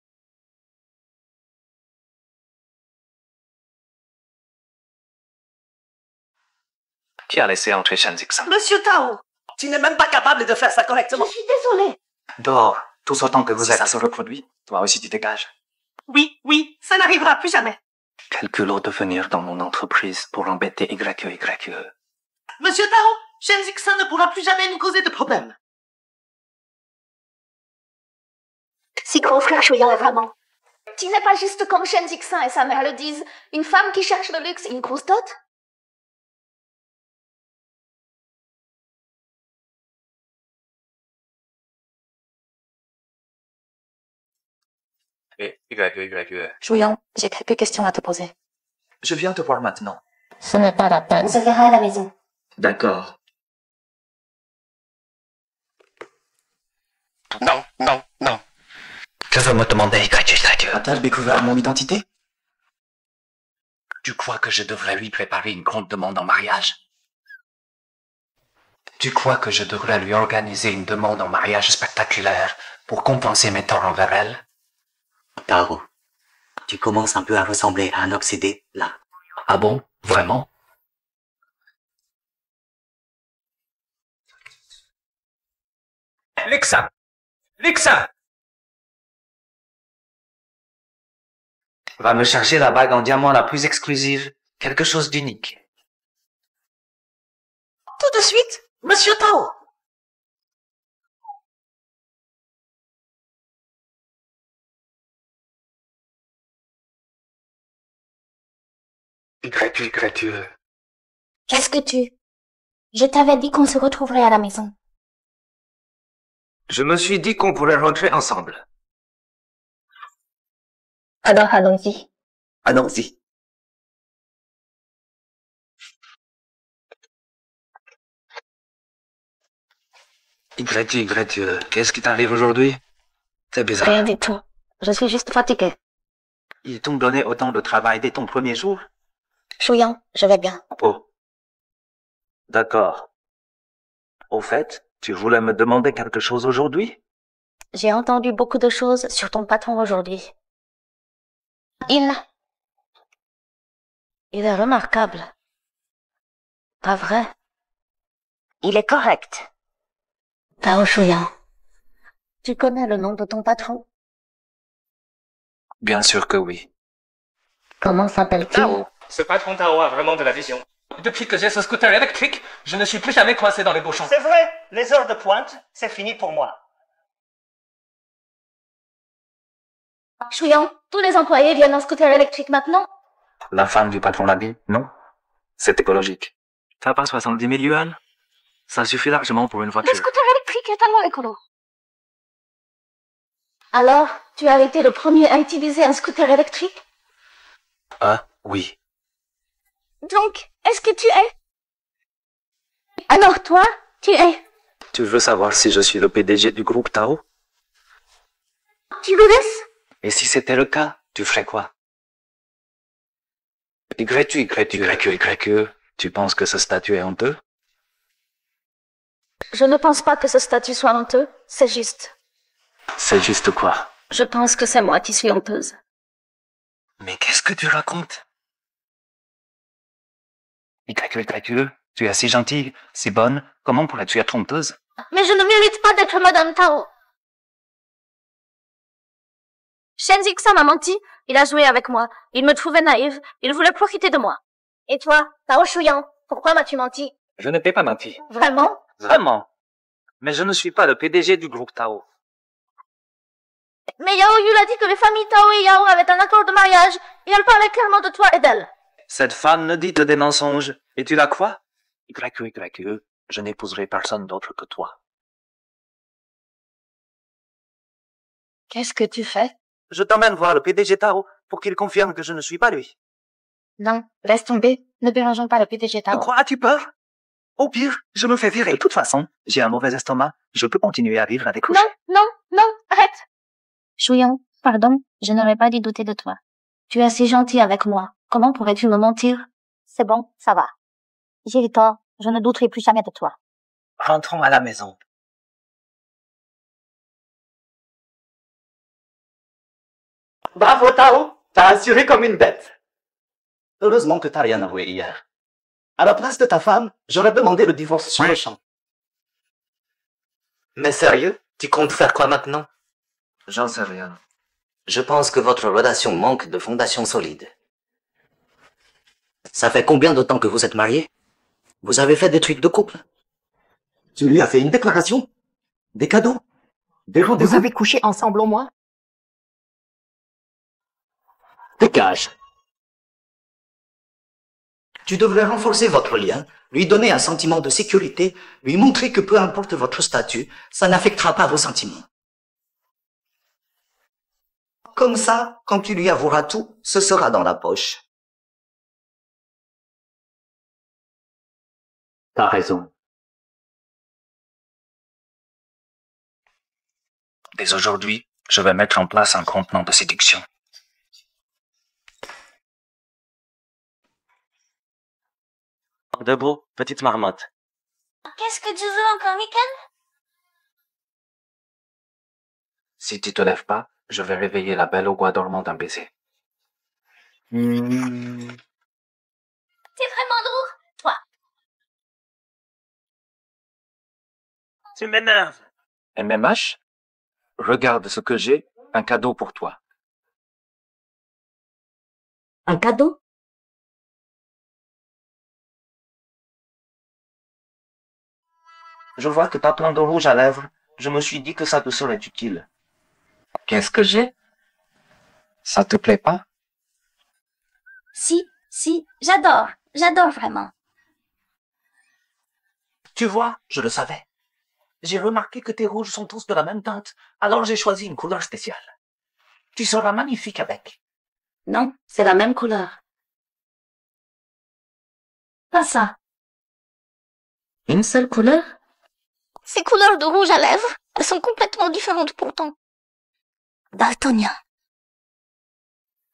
Speaker 3: Qui a laissé entrer Shen-Zixan?
Speaker 1: Monsieur Tao, tu n'es même pas capable de faire ça correctement.
Speaker 2: Je suis désolée.
Speaker 3: Dehors, tous autant que vous êtes. Si ça se reproduit, toi aussi tu dégages.
Speaker 1: Oui, ça n'arrivera plus jamais.
Speaker 3: Quel culot de venir dans mon entreprise pour embêter YE.
Speaker 1: Monsieur Tao, Shen-Zixan ne pourra plus jamais nous causer de problème.
Speaker 2: Si grand frère Chouyan est vraiment. Tu n'es pas juste comme Shen-Zixan et sa mère le disent, une femme qui cherche le luxe et une grosse dot?
Speaker 20: Chouyan, j'ai quelques questions à te poser.
Speaker 3: Je viens te voir maintenant.
Speaker 20: Ce n'est pas la peine.
Speaker 2: On se verra à la maison.
Speaker 3: D'accord.
Speaker 12: Non.
Speaker 3: Que veut me demander YE?
Speaker 10: A-t-elle découvert mon identité?
Speaker 17: Tu crois que je devrais lui préparer une grande demande en mariage? Tu crois que je devrais lui organiser une demande en mariage spectaculaire pour compenser mes torts envers elle?
Speaker 9: Tao, tu commences un peu à ressembler à un obsédé, là.
Speaker 17: Ah bon? Vraiment?
Speaker 8: Lexa!
Speaker 3: Va me chercher la bague en diamant la plus exclusive. Quelque chose d'unique.
Speaker 1: Tout de suite, Monsieur Tao.
Speaker 12: YE.
Speaker 2: Qu'est-ce que tu... Je t'avais dit qu'on se retrouverait à la maison.
Speaker 3: Je me suis dit qu'on pourrait rentrer ensemble.
Speaker 2: Alors allons-y.
Speaker 9: Allons-y.
Speaker 3: YE, qu'est-ce qui t'arrive aujourd'hui? C'est bizarre.
Speaker 2: Rien du tout. Je suis juste fatiguée.
Speaker 3: Ils t'ont donné autant de travail dès ton premier jour?
Speaker 2: Chouyan, je vais bien.
Speaker 3: Oh. D'accord. Au fait, tu voulais me demander quelque chose aujourd'hui?
Speaker 2: J'ai entendu beaucoup de choses sur ton patron aujourd'hui. Il est remarquable. Pas vrai? Il est correct. Tao Chouyan, tu connais le nom de ton patron?
Speaker 3: Bien sûr que oui.
Speaker 2: Comment s'appelle-t-il?
Speaker 8: Tao. Ce patron Tao a vraiment de la vision. Depuis que j'ai ce scooter électrique, je ne suis plus jamais coincé dans les bouchons.
Speaker 4: C'est vrai, les heures de pointe, c'est fini pour moi.
Speaker 2: Chouyan, tous les employés viennent en scooter électrique maintenant?
Speaker 3: La femme du patron l'a dit, non? C'est écologique. T'as pas 70 000 yuan? Ça suffit largement pour une voiture.
Speaker 2: Le scooter électrique est tellement écolo. Alors, tu as été le premier à utiliser un scooter électrique?
Speaker 3: Ah, oui.
Speaker 2: Donc, est-ce que tu es? Alors toi, tu es?
Speaker 3: Tu veux savoir si je suis le PDG du groupe Tao?
Speaker 5: tu le laisses?
Speaker 3: Et si c'était le cas, tu ferais quoi? Tu penses que ce statut est honteux?
Speaker 2: Je ne pense pas que ce statut soit honteux, c'est juste.
Speaker 3: C'est juste quoi?
Speaker 2: Je pense que c'est moi qui suis honteuse.
Speaker 3: Mais qu'est-ce que tu racontes? Tu es assez gentille, si bonne, comment pourrais-tu être honteuse?
Speaker 5: Mais je ne mérite pas d'être Madame Tao.
Speaker 2: Shenziksa m'a menti, il a joué avec moi, il me trouvait naïve, il voulait profiter de moi. Et toi, Tao Shuyan, pourquoi m'as-tu menti?
Speaker 3: Je ne t'ai pas menti.
Speaker 5: Vraiment?
Speaker 3: Vraiment. Mais je ne suis pas le PDG du groupe Tao.
Speaker 5: Mais Yao Yu a dit que les familles Tao et Yao avaient un accord de mariage, et elle parlait clairement de toi et d'elle.
Speaker 3: Cette femme ne dit que des mensonges, et tu la crois? Je n'épouserai personne d'autre que toi.
Speaker 2: Qu'est-ce que tu fais?
Speaker 3: Je t'emmène voir le PDG Tao pour qu'il confirme que je ne suis pas lui.
Speaker 2: Non, laisse tomber, ne dérangeons pas le PDG Tao.
Speaker 3: De quoi as-tu peur? Au pire, je me fais virer. De toute façon, j'ai un mauvais estomac, je peux continuer à vivre avec coucher.
Speaker 5: Non, arrête.
Speaker 2: Shuyan, pardon, je n'aurais pas dû douter de toi. Tu es si gentil avec moi, comment pourrais-tu me mentir? C'est bon, ça va. J'ai eu tort, je ne douterai plus jamais de toi.
Speaker 3: Rentrons à la maison.
Speaker 4: Bravo Tao, t'as assuré comme une bête. Heureusement que t'as rien avoué hier. À la place de ta femme, j'aurais demandé le divorce sur le champ.
Speaker 21: Mais sérieux, tu comptes faire quoi maintenant?
Speaker 3: J'en sais rien.
Speaker 21: Je pense que votre relation manque de fondation solide. Ça fait combien de temps que vous êtes mariés? Vous avez fait des trucs de couple?
Speaker 4: Tu lui as fait une déclaration? Des cadeaux? Des rendez-vous?
Speaker 1: Vous avez couché ensemble au moins?
Speaker 4: Dégage.
Speaker 21: Tu devrais renforcer votre lien, lui donner un sentiment de sécurité, lui montrer que peu importe votre statut, ça n'affectera pas vos sentiments. Comme ça, quand tu lui avoueras tout, ce sera dans la poche.
Speaker 3: T'as raison. Dès aujourd'hui, je vais mettre en place un contenant de séduction. Debout, petite marmotte.
Speaker 5: Qu'est-ce que tu veux encore, Michael?
Speaker 3: Si tu te lèves pas, je vais réveiller la belle au bois dormant d'un baiser.
Speaker 5: T'es vraiment lourd, toi.
Speaker 3: Tu m'énerves. MMH, regarde ce que j'ai, un cadeau pour toi.
Speaker 2: Un cadeau?
Speaker 3: Je vois que t'as plein de rouge à lèvres. Je me suis dit que ça te serait utile. Qu'est-ce que j'ai? Ça te plaît pas?
Speaker 2: Si, j'adore vraiment.
Speaker 4: Tu vois, je le savais. J'ai remarqué que tes rouges sont tous de la même teinte, alors j'ai choisi une couleur spéciale. Tu seras magnifique avec.
Speaker 2: Non, c'est la même couleur. Pas ça. Une seule couleur?
Speaker 5: Ces couleurs de rouge à lèvres, elles sont complètement différentes pourtant. Daltonien.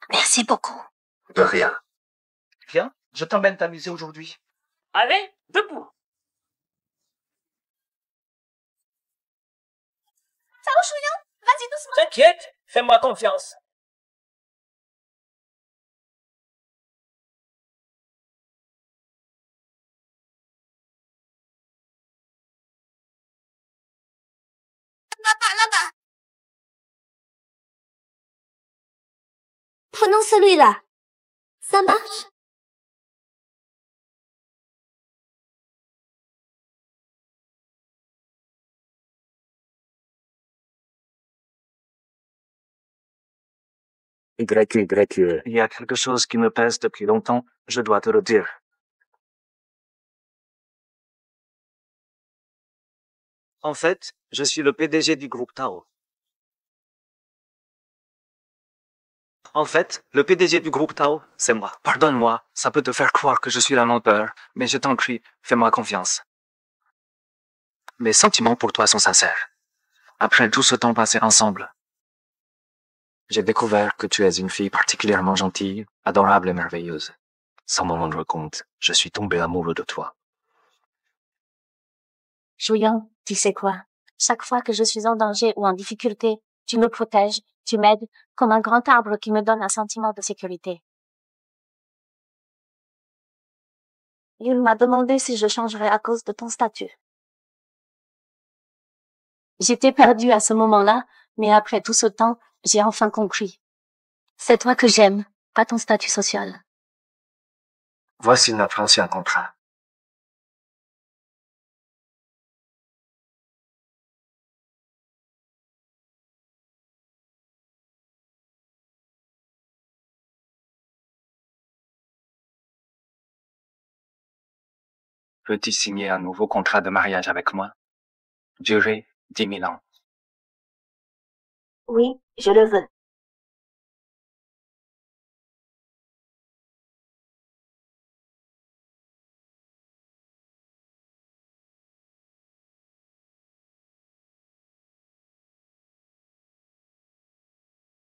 Speaker 5: Merci beaucoup.
Speaker 3: De rien.
Speaker 4: Viens, je t'emmène t'amuser aujourd'hui.
Speaker 9: Allez, debout.
Speaker 5: Tao Shuyan, vas-y doucement.
Speaker 8: T'inquiète, fais-moi confiance.
Speaker 5: Là-bas. Prenons celui-là. Ça marche?
Speaker 3: Il y a quelque chose qui me pèse depuis longtemps, je dois te le dire. En fait, je suis le PDG du groupe Tao. En fait, le PDG du groupe Tao, c'est moi. Pardonne-moi, ça peut te faire croire que je suis un menteur, mais je t'en prie, fais-moi confiance. Mes sentiments pour toi sont sincères. Après tout ce temps passé ensemble, J'ai découvert que tu es une fille particulièrement gentille, adorable et merveilleuse. Sans m'en rendre compte, je suis tombé amoureux de toi.
Speaker 19: Chouyan, tu sais quoi? Chaque fois que je suis en danger ou en difficulté, tu me protèges, tu m'aides, comme un grand arbre qui me donne un sentiment de sécurité. Il m'a demandé si je changerais à cause de ton statut. J'étais perdue à ce moment-là, mais après tout ce temps, j'ai enfin compris. C'est toi que j'aime, pas ton statut social.
Speaker 3: Voici notre ancien contrat. Peux-tu signer un nouveau contrat de mariage avec moi? Durée 10 000 ans.
Speaker 19: Oui, je le veux.